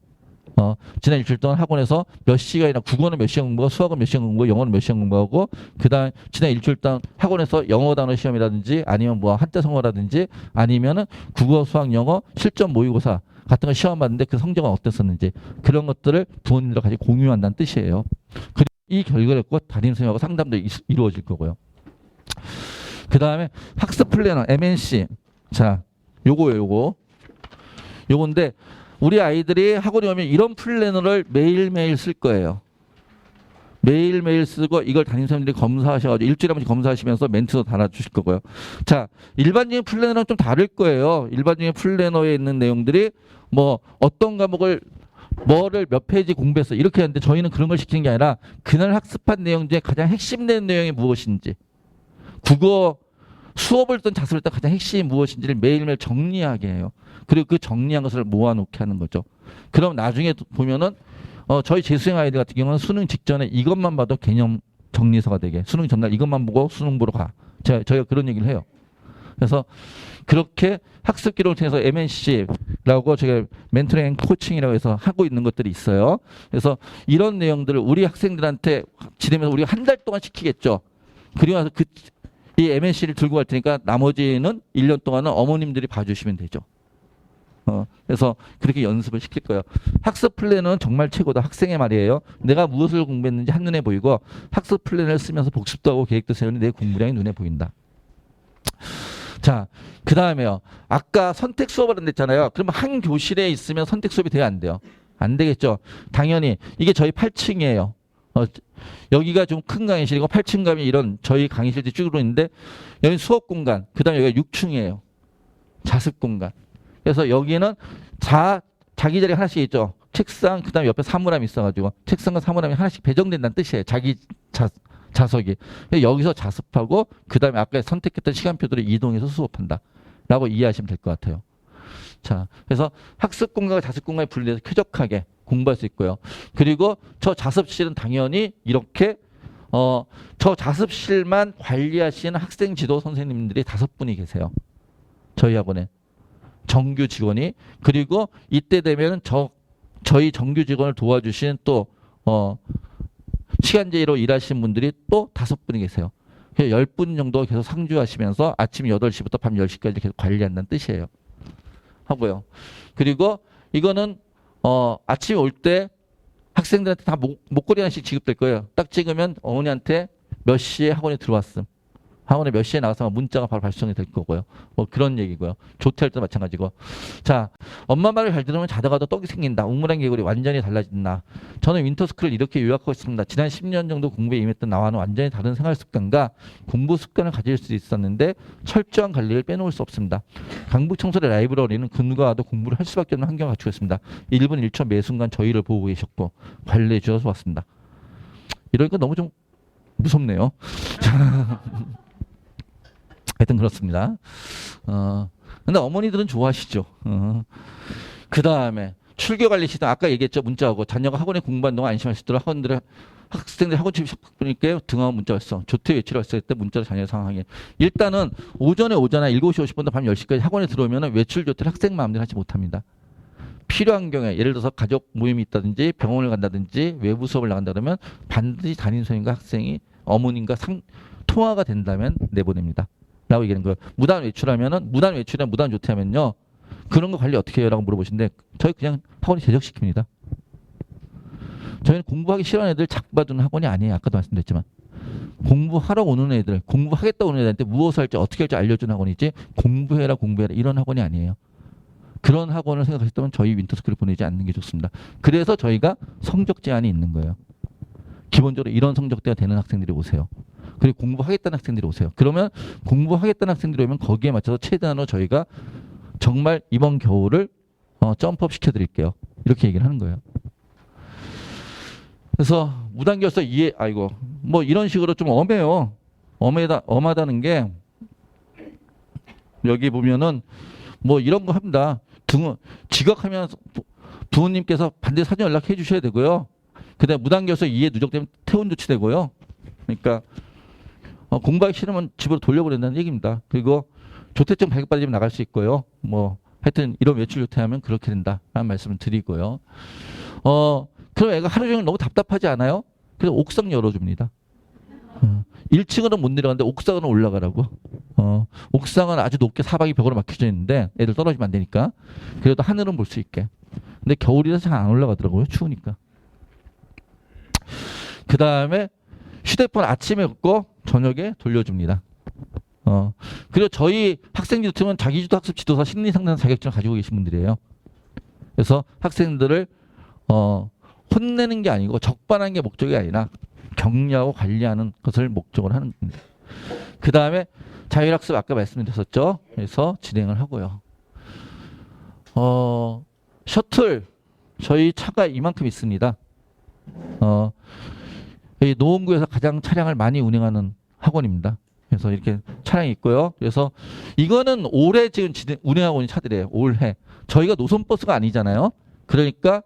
지난 일주일 동안 학원에서 몇 시간이나 국어는 몇 시간 공부하고 수학은 몇 시간 공부하고 영어는 몇 시간 공부하고 그다음 지난 일주일 동안 학원에서 영어 단어 시험이라든지 아니면 뭐 한자 성어라든지 아니면은 국어 수학 영어 실전 모의고사 같은 거 시험 봤는데 그 성적은 어땠었는지 그런 것들을 부모님들과 같이 공유한다는 뜻이에요. 그리고 이 결과를 갖고 담임 선생님하고 상담도 이루어질 거고요. 그다음에 학습 플래너 MNC. 자, 요거예요. 요건데 우리 아이들이 학원에 오면 이런 플래너를 매일매일 쓸 거예요. 매일매일 쓰고 이걸 담임선생님들이 검사하셔가지고 일주일에 한 번씩 검사하시면서 멘트도 달아주실 거고요. 자, 일반적인 플래너는 좀 다를 거예요. 일반적인 플래너에 있는 내용들이 뭐 어떤 과목을 뭐를 몇 페이지 공부했어 이렇게 하는데 저희는 그런 걸 시키는 게 아니라 그날 학습한 내용 중에 가장 핵심된 내용이 무엇인지 국어 수업을 든 자습을 때 가장 핵심이 무엇인지를 매일매일 정리하게 해요. 그리고 그 정리한 것을 모아놓게 하는 거죠. 그럼 나중에 보면은 저희 재수생 아이들 같은 경우는 수능 직전에 이것만 봐도 개념 정리서가 되게 수능 전날 이것만 보고 수능 보러 가. 저희가 그런 얘기를 해요. 그래서 그렇게 학습 기록을 통해서 MNC라고 제가 멘토링 코칭이라고 해서 하고 있는 것들이 있어요. 그래서 이런 내용들을 우리 학생들한테 지내면서 우리가 한 달 동안 시키겠죠. 그리고 나서 이 MNC를 들고 갈 테니까 나머지는 1년 동안은 어머님들이 봐주시면 되죠. 그래서 그렇게 연습을 시킬 거예요. 학습 플랜은 정말 최고다. 학생의 말이에요. 내가 무엇을 공부했는지 한눈에 보이고 학습 플랜을 쓰면서 복습도 하고 계획도 세우니 내 공부량이 눈에 보인다. 자, 그 다음에요. 아까 선택 수업을 한댔잖아요. 그러면 한 교실에 있으면 선택 수업이 돼야 안 돼요? 안 되겠죠. 당연히 이게 저희 8층이에요. 여기가 좀 큰 강의실이고 8층 가면 이런 저희 강의실들이 쭉 있는데 여기 수업 공간, 그 다음에 여기가 6층이에요. 자습 공간. 그래서 여기는 자기 자리 하나씩 있죠. 책상, 그 다음에 옆에 사물함이 있어가지고 책상과 사물함이 하나씩 배정된다는 뜻이에요. 자기 자석이. 여기서 자습하고 그 다음에 아까 선택했던 시간표들을 이동해서 수업한다. 라고 이해하시면 될 것 같아요. 자, 그래서 학습 공간과 자습 공간이 분리해서 쾌적하게 공부할 수 있고요. 그리고 저 자습실은 당연히 이렇게 저 자습실만 관리하시는 학생 지도 선생님들이 5분이 계세요. 저희 학원에. 정규 직원이. 그리고 이때 되면 저희 정규 직원을 도와주신 또 시간제로 일하시는 분들이 또 5분이 계세요. 10분 정도 계속 상주하시면서 아침 8시부터 밤 10시까지 계속 관리한다는 뜻이에요. 하고요. 그리고 이거는 아침에 올 때 학생들한테 다 목걸이 하나씩 지급될 거예요. 딱 찍으면 어머니한테 몇 시에 학원에 들어왔음. 학원에 몇 시에 나가서 문자가 바로 발송이 될 거고요. 뭐 그런 얘기고요. 조퇴할 때도 마찬가지고. 자, 엄마 말을 잘 들으면 자다가도 떡이 생긴다. 우물안 개구리 완전히 달라진다. 저는 윈터스쿨을 이렇게 요약하고 있습니다. 지난 10년 정도 공부에 임했던 나와는 완전히 다른 생활 습관과 공부 습관을 가질 수 있었는데 철저한 관리를 빼놓을 수 없습니다. 강북청소의 라이브러리는 근거와도 공부를 할 수밖에 없는 환경을 갖추고 있습니다. 1분 1초 매 순간 저희를 보고 계셨고 관리해 주셔서 왔습니다. 이러니까 너무 좀 무섭네요. 하여튼 그렇습니다. 근데 어머니들은 좋아하시죠. 그 다음에 출결관리 시스템 아까 얘기했죠. 문자하고 자녀가 학원에 공부하는 동안 안심할 수 있도록 학생들 학원 출입 보니까 등하고 문자 왔어. 조퇴 외출을 했을 때 문자로 자녀 상황에 일단은 오전에 오잖아. 7시 50분부터 밤 10시까지 학원에 들어오면 외출 조퇴를 학생 마음대로 하지 못합니다. 필요한 경우에 예를 들어서 가족 모임이 있다든지 병원을 간다든지 외부 수업을 나간다 그러면 반드시 담임 선생님과 학생이 어머님과 통화가 된다면 내보냅니다. 라고 얘기하는 거예요. 무단 외출하면은 무단 외출이나 무단 조퇴하면요. 그런 거 관리 어떻게 해요? 라고 물어보시는데 저희 그냥 학원이 제적시킵니다. 저희는 공부하기 싫어하는 애들 잡아두는 학원이 아니에요. 아까도 말씀드렸지만. 공부하러 오는 애들, 공부하겠다 오는 애들한테 무엇을 할지 어떻게 할지 알려주는 학원이지 공부해라 이런 학원이 아니에요. 그런 학원을 생각하셨다면 저희 윈터스쿨을 보내지 않는 게 좋습니다. 그래서 저희가 성적 제한이 있는 거예요. 기본적으로 이런 성적대가 되는 학생들이 오세요. 그리고 공부하겠다는 학생들이 오세요. 그러면 공부하겠다는 학생들이 오면 거기에 맞춰서 최대한으로 저희가 정말 이번 겨울을 점프업 시켜드릴게요. 이렇게 얘기를 하는 거예요. 그래서 무단결석 뭐 이런 식으로 좀 엄해요. 엄하다는 게 여기 보면은 뭐 이런 거 합니다. 지각하면 부모님께서 반드시 사전 연락해 주셔야 되고요. 그다음에 무단결석 이해 누적되면 퇴원 조치되고요. 그러니까 공부하기 싫으면 집으로 돌려보낸다는 얘기입니다. 그리고 조퇴증 발급받으면 나갈 수 있고요. 뭐 하여튼 이런 외출 조퇴하면 그렇게 된다라는 말씀을 드리고요. 그럼 애가 하루 종일 너무 답답하지 않아요? 그래서 옥상 열어줍니다. 1층으로 못 내려가는데 옥상으로 올라가라고. 옥상은 아주 높게 사방이 벽으로 막혀져 있는데 애들 떨어지면 안 되니까. 그래도 하늘은 볼 수 있게. 근데 겨울이라서 잘 안 올라가더라고요. 추우니까. 그 다음에 휴대폰 아침에 걷고 저녁에 돌려줍니다. 그리고 저희 학생들 같으면 자기주도 학습 지도사 심리상담 자격증을 가지고 계신 분들이에요. 그래서 학생들을 혼내는 게 아니고 적반하는 게 목적이 아니라 격려하고 관리하는 것을 목적으로 하는 겁니다. 그 다음에 자율학습 아까 말씀드렸었죠. 그래서 진행을 하고요. 셔틀 저희 차가 이만큼 있습니다. 이 노원구에서 가장 차량을 많이 운행하는 학원입니다. 그래서 이렇게 차량이 있고요. 그래서 이거는 올해 지금 운행하고 있는 차들이에요. 올해. 저희가 노선버스가 아니잖아요. 그러니까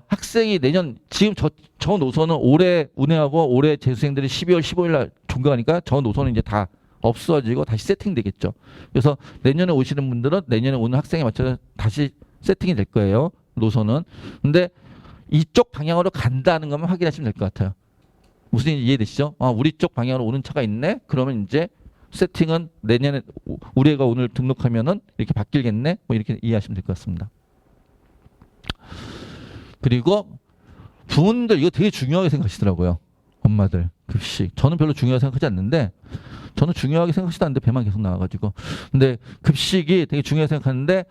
학생이 내년 지금 저 노선은 올해 운행하고 올해 재수생들이 12월 15일 날 종강하니까 저 노선은 이제 다 없어지고 다시 세팅되겠죠. 그래서 내년에 오시는 분들은 내년에 오는 학생에 맞춰서 다시 세팅이 될 거예요. 노선은. 근데 이쪽 방향으로 간다는 것만 확인하시면 될 것 같아요. 무슨 얘기 이해되시죠? 우리 쪽 방향으로 오는 차가 있네? 그러면 이제 세팅은 내년에 우리 애가 오늘 등록하면은 이렇게 바뀌겠네? 뭐 이렇게 이해하시면 될 것 같습니다. 그리고 부모님들 이거 되게 중요하게 생각하시더라고요. 엄마들 급식. 저는 별로 중요하게 생각하지 않는데 저는 중요하게 생각하지도 않는데 배만 계속 나와가지고. 근데 급식이 되게 중요하게 생각하는데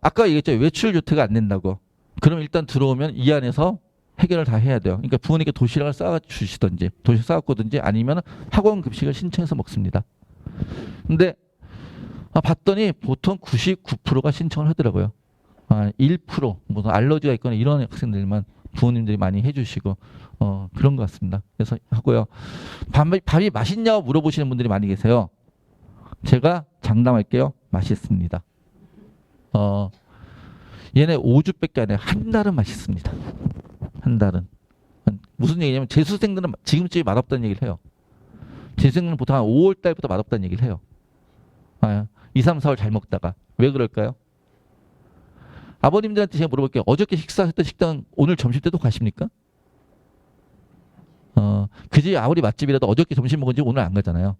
아까 얘기했죠. 외출 조퇴가 안 된다고. 그럼 일단 들어오면 이 안에서 해결을 다 해야 돼요. 그러니까 부모님께 도시락을 싸 주시든지 도시락 싸갖고든지 아니면 학원 급식을 신청해서 먹습니다. 근데 봤더니 보통 99%가 신청을 하더라고요. 1% 무슨 알러지가 있거나 이런 학생들만 부모님들이 많이 해주시고 그런 것 같습니다. 그래서 하고요. 밥이 맛있냐고 물어보시는 분들이 많이 계세요. 제가 장담할게요. 맛있습니다. 얘네 5주밖에 안 해요. 한 달은 맛있습니다. 한 달은. 무슨 얘기냐면 재수생들은 지금쯤이 맛없다는 얘기를 해요. 재수생들은 보통 한 5월 달부터 맛없다는 얘기를 해요. 2, 3, 4월 잘 먹다가. 왜 그럴까요? 아버님들한테 제가 물어볼게요. 어저께 식사했던 식당 오늘 점심 때도 가십니까? 그지 아무리 맛집이라도 어저께 점심 먹은 지 오늘 안 가잖아요.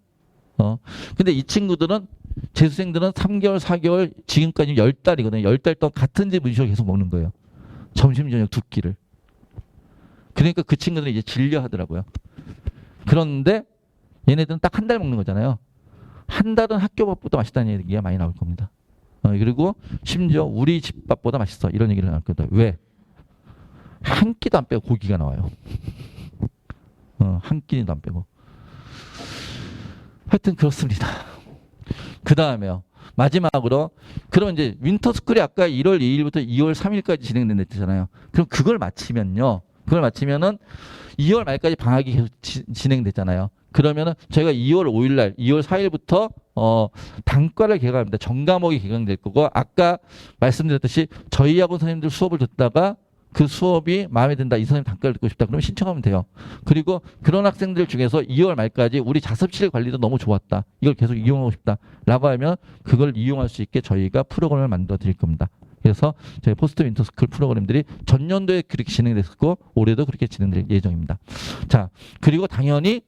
근데 이 친구들은 재수생들은 3개월, 4개월 지금까지 10달이거든요. 10달 동안 같은 집 음식을 계속 먹는 거예요. 점심, 저녁 두 끼를. 그러니까 그 친구들은 이제 질려 하더라고요. 그런데 얘네들은 딱 한 달 먹는 거잖아요. 한 달은 학교 밥보다 맛있다는 얘기가 많이 나올 겁니다. 그리고 심지어 우리 집 밥보다 맛있어. 이런 얘기를 나올 겁니다. 왜? 한 끼도 안 빼고 고기가 나와요. 한 끼도 안 빼고. 하여튼 그렇습니다. 그 다음에요. 마지막으로 그럼 이제 윈터스쿨이 아까 1월 2일부터 2월 3일까지 진행된다 했잖아요. 그럼 그걸 마치면요. 그걸 마치면은 2월 말까지 방학이 계속 진행됐잖아요. 그러면은 저희가 2월 5일 날 2월 4일부터 단과를 개강합니다. 전과목이 개강될 거고 아까 말씀드렸듯이 저희 학원 선생님들 수업을 듣다가 그 수업이 마음에 든다. 이 선생님 단과를 듣고 싶다. 그러면 신청하면 돼요. 그리고 그런 학생들 중에서 2월 말까지 우리 자습실 관리도 너무 좋았다. 이걸 계속 이용하고 싶다. 라고 하면 그걸 이용할 수 있게 저희가 프로그램을 만들어 드릴 겁니다. 그래서 저희 포스트 윈터스쿨 프로그램들이 전년도에 그렇게 진행됐고 올해도 그렇게 진행될 예정입니다. 자, 그리고 당연히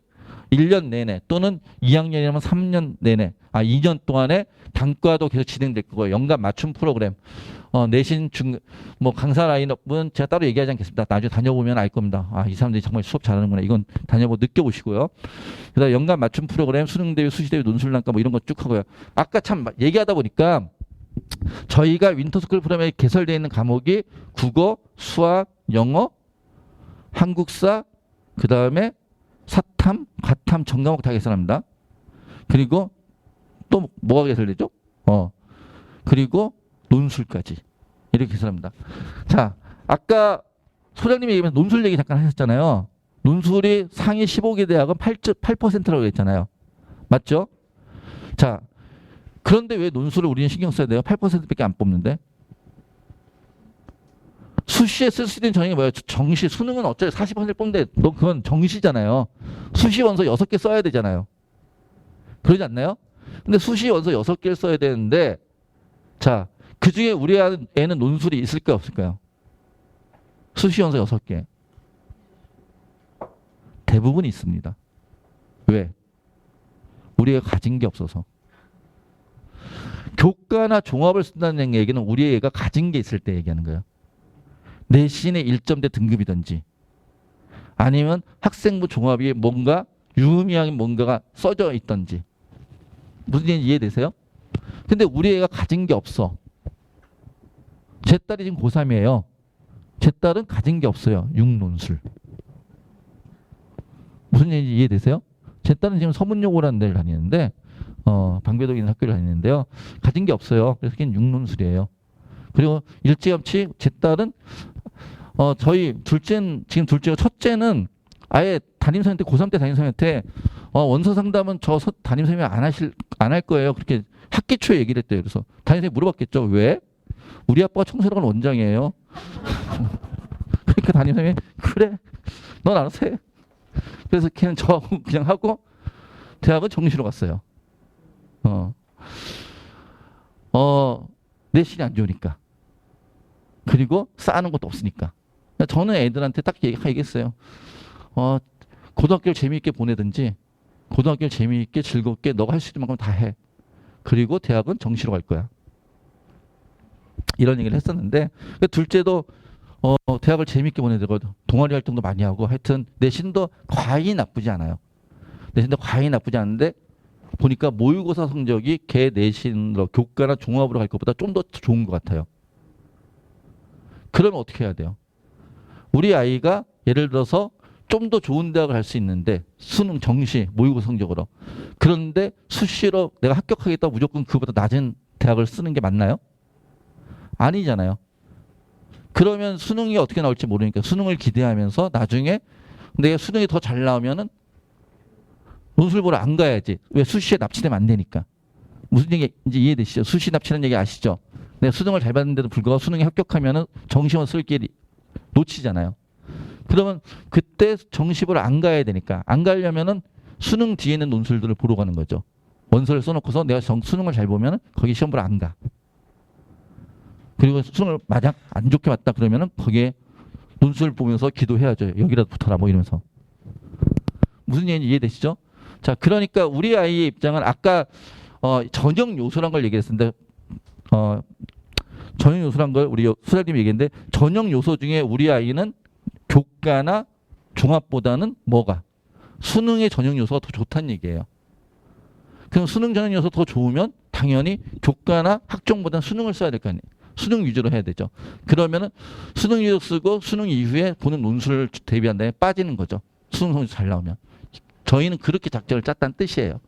1년 내내 또는 2학년이라면 3년 내내 2년 동안에 단과도 계속 진행될 거고요. 연간 맞춤 프로그램 내신 강사 라인업은 제가 따로 얘기하지 않겠습니다. 나중에 다녀보면 알 겁니다. 이 사람들이 정말 수업 잘하는구나. 이건 다녀보고 느껴보시고요. 그다음 연간 맞춤 프로그램, 수능대회, 수시대회, 논술난과 뭐 이런 거 쭉 하고요. 아까 참 얘기하다 보니까 저희가 윈터스쿨 프로그램에 개설되어 있는 과목이 국어, 수학, 영어, 한국사, 그 다음에 사탐, 과탐, 전과목 다 개설합니다. 그리고 또 뭐가 개설되죠? 그리고 논술까지 이렇게 개설합니다. 자, 아까 소장님이 얘기하면서 논술 얘기 잠깐 하셨잖아요. 논술이 상위 15개 대학은 8%라고 했잖아요. 맞죠? 자, 그런데 왜 논술을 우리는 신경 써야 돼요? 8%밖에 안 뽑는데. 수시에 쓸 수 있는 정의가 뭐예요? 정시, 수능은 어차피 40% 뽑는데 너 그건 정시잖아요. 수시 원서 6개 써야 되잖아요. 그러지 않나요? 근데 수시 원서 6개를 써야 되는데 자, 그중에 우리 애는 논술이 있을까요? 없을까요? 수시 원서 6개. 대부분 있습니다. 왜? 우리 애가 가진 게 없어서. 교과나 종합을 쓴다는 얘기는 우리 애가 가진 게 있을 때 얘기하는 거예요. 내신의 1점대 등급이든지 아니면 학생부 종합이 뭔가 유의미한 뭔가가 써져 있든지. 무슨 얘기인지 이해되세요? 근데 우리 애가 가진 게 없어. 제 딸이 지금 고3이에요. 제 딸은 가진 게 없어요. 육논술. 무슨 얘기인지 이해되세요? 제 딸은 지금 서문여고라는 데를 다니는데 방배동에 있는 학교를 다니는데요. 가진 게 없어요. 그래서 그게 육논술이에요. 그리고 일찌감치 제 딸은 저희 지금 둘째가 첫째는 아예 담임선생님한테 고3 때 담임선생님한테 원서 상담은 저 담임선생님이 안 할 거예요. 그렇게 학기 초에 얘기를 했대요. 그래서 담임선생님이 물어봤겠죠. 왜? 우리 아빠가 청소학원 원장이에요. 그러니까 담임선생님이 그래 넌 알아서 해. 그래서 걔는 저하고 그냥 하고 대학은 정시로 갔어요. 내신이 안 좋으니까. 그리고 쌓는 것도 없으니까. 저는 애들한테 딱 얘기했어요. 고등학교를 재미있게 보내든지 고등학교를 재미있게 즐겁게 너가 할 수 있는 만큼 다 해. 그리고 대학은 정시로 갈 거야. 이런 얘기를 했었는데 둘째도 대학을 재미있게 보내고 동아리 활동도 많이 하고 하여튼 내신도 과히 나쁘지 않아요. 내신도 과히 나쁘지 않은데 보니까 모의고사 성적이 걔 내신으로 교과나 종합으로 갈 것보다 좀 더 좋은 것 같아요. 그러면 어떻게 해야 돼요? 우리 아이가 예를 들어서 좀 더 좋은 대학을 갈 수 있는데 수능 정시 모의고사 성적으로 그런데 수시로 내가 합격하겠다고 무조건 그보다 낮은 대학을 쓰는 게 맞나요? 아니잖아요. 그러면 수능이 어떻게 나올지 모르니까 수능을 기대하면서 나중에 내가 수능이 더 잘 나오면은 논술 보러 안 가야지. 왜? 수시에 납치되면 안 되니까. 무슨 얘기인지 이해되시죠? 수시 납치는 얘기 아시죠? 내가 수능을 잘 봤는데도 불구하고 수능에 합격하면은 정시원 쓸 길이 놓치잖아요. 그러면 그때 정시 보러 안 가야 되니까 안 가려면은 수능 뒤에 있는 논술들을 보러 가는 거죠. 원서를 써놓고서 내가 수능을 잘 보면은 거기 시험 보러 안 가. 그리고 수능을 만약 안 좋게 봤다 그러면은 거기에 논술 보면서 기도해야죠. 여기라도 붙어라 뭐 이러면서. 무슨 얘기인지 이해되시죠? 자, 그러니까 우리 아이의 입장은 아까 전형 요소란 걸 얘기했는데 전형 요소란 걸 우리 수사님이 얘기했는데 전형 요소 중에 우리 아이는 교과나 종합보다는 뭐가? 수능의 전형 요소가 더 좋다는 얘기예요. 그럼 수능 전형 요소 더 좋으면 당연히 교과나 학종보다는 수능을 써야 될 거 아니에요. 수능 위주로 해야 되죠. 그러면은 수능 위주로 쓰고 수능 이후에 보는 논술을 대비한 다음에 빠지는 거죠. 수능 성적 잘 나오면. 저희는 그렇게 작전을 짰다는 뜻이에요.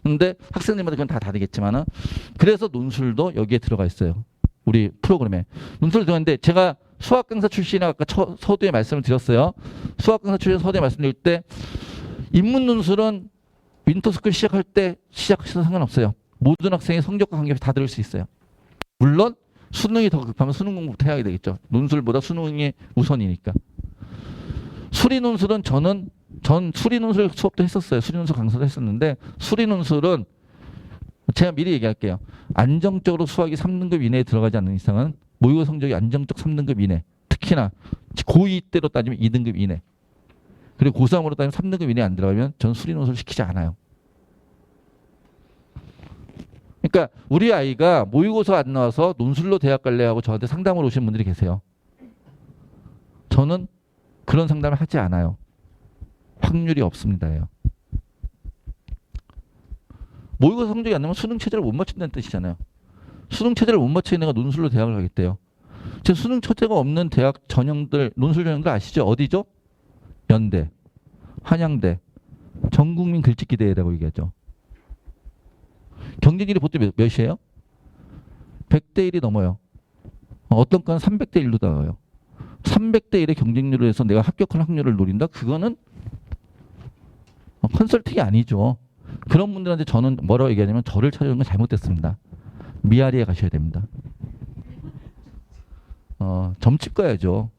근데 학생들마다 그건 다 다르겠지만은 그래서 논술도 여기에 들어가 있어요. 우리 프로그램에. 논술 들어갔는데 제가 수학 강사 출신이 아까 서두에 말씀을 드렸어요. 수학 강사 출신 서두에 말씀드릴 때 인문 논술은 윈터스쿨 시작할 때 시작하셔도 상관없어요. 모든 학생의 성적과 관계없이 다 들을 수 있어요. 물론 수능이 더 급하면 수능 공부부터 해야 되겠죠. 논술보다 수능이 우선이니까. 수리 논술은 전 수리 논술 수업도 했었어요. 수리 논술 강사도 했었는데 수리 논술은 제가 미리 얘기할게요. 안정적으로 수학이 3등급 이내에 들어가지 않는 이상은 모의고사 성적이 안정적 3등급 이내. 특히나 고2 때로 따지면 2등급 이내. 그리고 고3으로 따지면 3등급 이내에 안 들어가면 전 수리 논술 시키지 않아요. 그러니까 우리 아이가 모의고사 안 나와서 논술로 대학 갈래 하고 저한테 상담을 오신 분들이 계세요. 저는 그런 상담을 하지 않아요. 확률이 없습니다요. 모의고사 성적이 안 나면 수능 체제를 못 맞춘다는 뜻이잖아요. 수능 체제를 못 맞추는 애가 논술로 대학을 가겠대요. 지금 수능 체제가 없는 대학 전형들, 논술 전형들 아시죠? 어디죠? 연대, 한양대, 전국민 글짓기 대회라고 얘기하죠. 경쟁률이 보통 몇이에요? 100대 1이 넘어요. 어떤 건 300대 1로 나와요. 300대 1의 경쟁률을 해서 내가 합격할 확률을 노린다? 그거는 컨설팅이 아니죠. 그런 분들한테 저는 뭐라고 얘기하냐면 저를 찾아오는 건 잘못됐습니다. 미아리에 가셔야 됩니다. 점집 가야죠.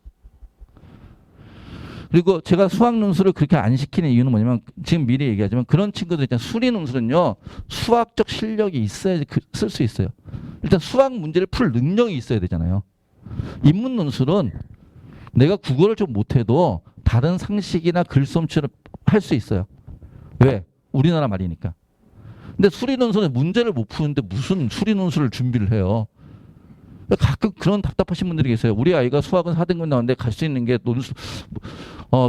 그리고 제가 수학 논술을 그렇게 안 시키는 이유는 뭐냐면 지금 미리 얘기하지만 그런 친구들 있잖아요. 수리 논술은요. 수학적 실력이 있어야지 쓸 수 있어요. 일단 수학 문제를 풀 능력이 있어야 되잖아요. 인문 논술은 내가 국어를 좀 못해도 다른 상식이나 글솜씨를 할 수 있어요. 왜? 우리나라 말이니까. 근데 수리 논술은 문제를 못 푸는데 무슨 수리 논술을 준비를 해요. 가끔 그런 답답하신 분들이 계세요. 우리 아이가 수학은 4등급 나왔는데 갈 수 있는 게 논술,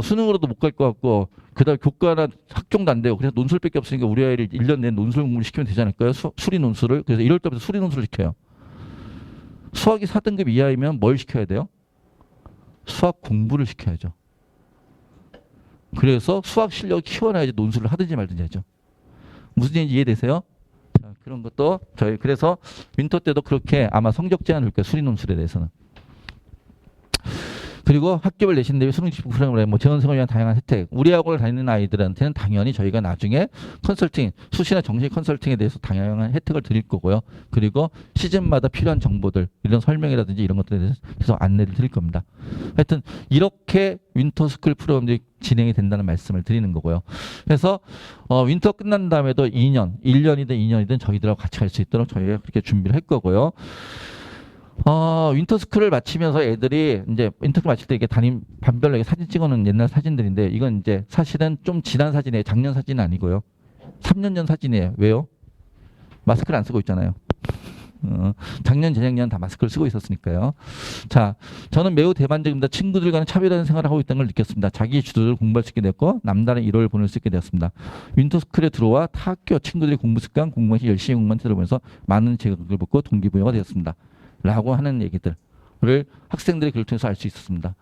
수능으로도 못 갈 것 같고, 그 다음에 교과나 학종도 안 돼요. 그래서 논술밖에 없으니까 우리 아이를 1년 내내 논술 공부를 시키면 되지 않을까요? 수리 논술을. 그래서 이럴 때부터 수리 논술을 시켜요. 수학이 4등급 이하이면 뭘 시켜야 돼요? 수학 공부를 시켜야죠. 그래서 수학 실력을 키워놔야지 논술을 하든지 말든지 하죠. 무슨 얘기인지 이해되세요? 자, 그런 것도 저희 그래서 윈터 때도 그렇게 아마 성적 제한을 할 거예요. 수리 논술에 대해서는. 그리고 학교별 내신 대비 수능 집중 프로그램 뭐 재원생을 위한 다양한 혜택. 우리 학원을 다니는 아이들한테는 당연히 저희가 나중에 컨설팅, 수시나 정시 컨설팅에 대해서 다양한 혜택을 드릴 거고요. 그리고 시즌마다 필요한 정보들, 이런 설명이라든지 이런 것들에 대해서 계속 안내를 드릴 겁니다. 하여튼 이렇게 윈터스쿨 프로그램들이 진행이 된다는 말씀을 드리는 거고요. 그래서 윈터 끝난 다음에도 2년, 1년이든 2년이든 저희들하고 같이 갈 수 있도록 저희가 그렇게 준비를 할 거고요. 윈터스쿨을 마치면서 애들이 이제 윈터스쿨 마칠 때 이게 담임 반별로 이렇게 사진 찍어놓은 옛날 사진들인데 이건 이제 사실은 좀 지난 사진이에요. 작년 사진은 아니고요. 3년 전 사진이에요. 왜요? 마스크를 안 쓰고 있잖아요. 작년, 재작년 다 마스크를 쓰고 있었으니까요. 자, 저는 매우 대반적입니다. 친구들과는 차별화된 생활을 하고 있다는 걸 느꼈습니다. 자기 주도를 공부할 수 있게 됐고 남다른 일월을 보낼 수 있게 되었습니다. 윈터스쿨에 들어와 타 학교 친구들이 공부 습관, 공부할 시 열심히 공부한 태도를 보면서 많은 제각을 받고 동기부여가 되었습니다. 라고 하는 얘기들을 학생들의 글을 통해서 알 수 있었습니다.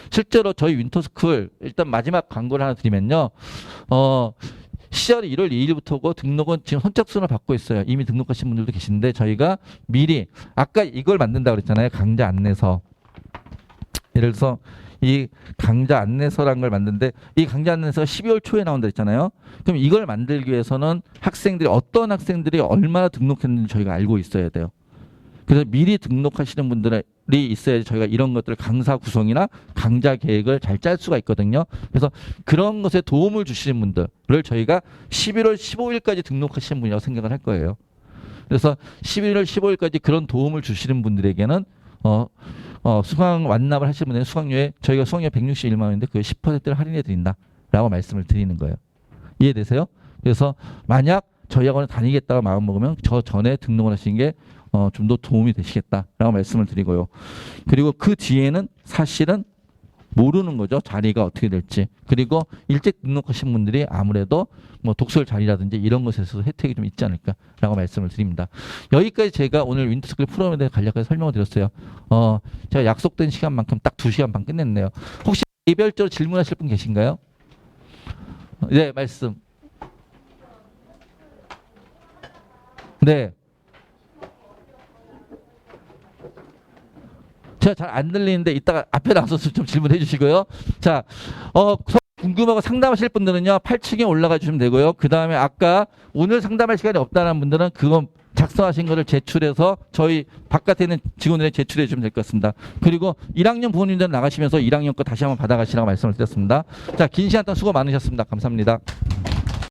실제로 저희 윈터스쿨 일단 마지막 광고를 하나 드리면요. 시작이 1월 2일부터고 등록은 지금 선착순을 받고 있어요. 이미 등록하신 분들도 계신데 저희가 미리 아까 이걸 만든다고 그랬잖아요. 강좌 안내서. 예를 들어서 이 강좌 안내서라는 걸 만드는데 이 강좌 안내서가 12월 초에 나온다 했잖아요. 그럼 이걸 만들기 위해서는 학생들이 어떤 학생들이 얼마나 등록했는지 저희가 알고 있어야 돼요. 그래서 미리 등록하시는 분들이 있어야지 저희가 이런 것들을 강사 구성이나 강좌 계획을 잘 짤 수가 있거든요. 그래서 그런 것에 도움을 주시는 분들을 저희가 11월 15일까지 등록하시는 분이라고 생각을 할 거예요. 그래서 11월 15일까지 그런 도움을 주시는 분들에게는 수강 완납을 하시는 분들은 수강료에 저희가 수강료 161만 원인데 그 10%를 할인해 드린다라고 말씀을 드리는 거예요. 이해되세요? 그래서 만약 저희 학원에 다니겠다고 마음먹으면 저 전에 등록을 하시는 게 좀 더 도움이 되시겠다라고 말씀을 드리고요. 그리고 그 뒤에는 사실은 모르는 거죠. 자리가 어떻게 될지. 그리고 일찍 등록하신 분들이 아무래도 뭐 독설 자리라든지 이런 것에서 혜택이 좀 있지 않을까라고 말씀을 드립니다. 여기까지 제가 오늘 윈터스쿨 프로그램에 대해 간략하게 설명을 드렸어요. 제가 약속된 시간만큼 딱 2시간 반 끝냈네요. 혹시 개별적으로 질문하실 분 계신가요? 네, 말씀. 네. 제가 잘 안 들리는데 이따가 앞에 나와서 좀 질문해 주시고요. 자, 궁금하고 상담하실 분들은요, 8층에 올라가 주시면 되고요. 그 다음에 아까 오늘 상담할 시간이 없다는 분들은 그건 작성하신 거를 제출해서 저희 바깥에 있는 직원들에 제출해 주시면 될 것 같습니다. 그리고 1학년 부모님들 나가시면서 1학년 거 다시 한번 받아가시라고 말씀을 드렸습니다. 자, 긴 시간 동안 수고 많으셨습니다. 감사합니다.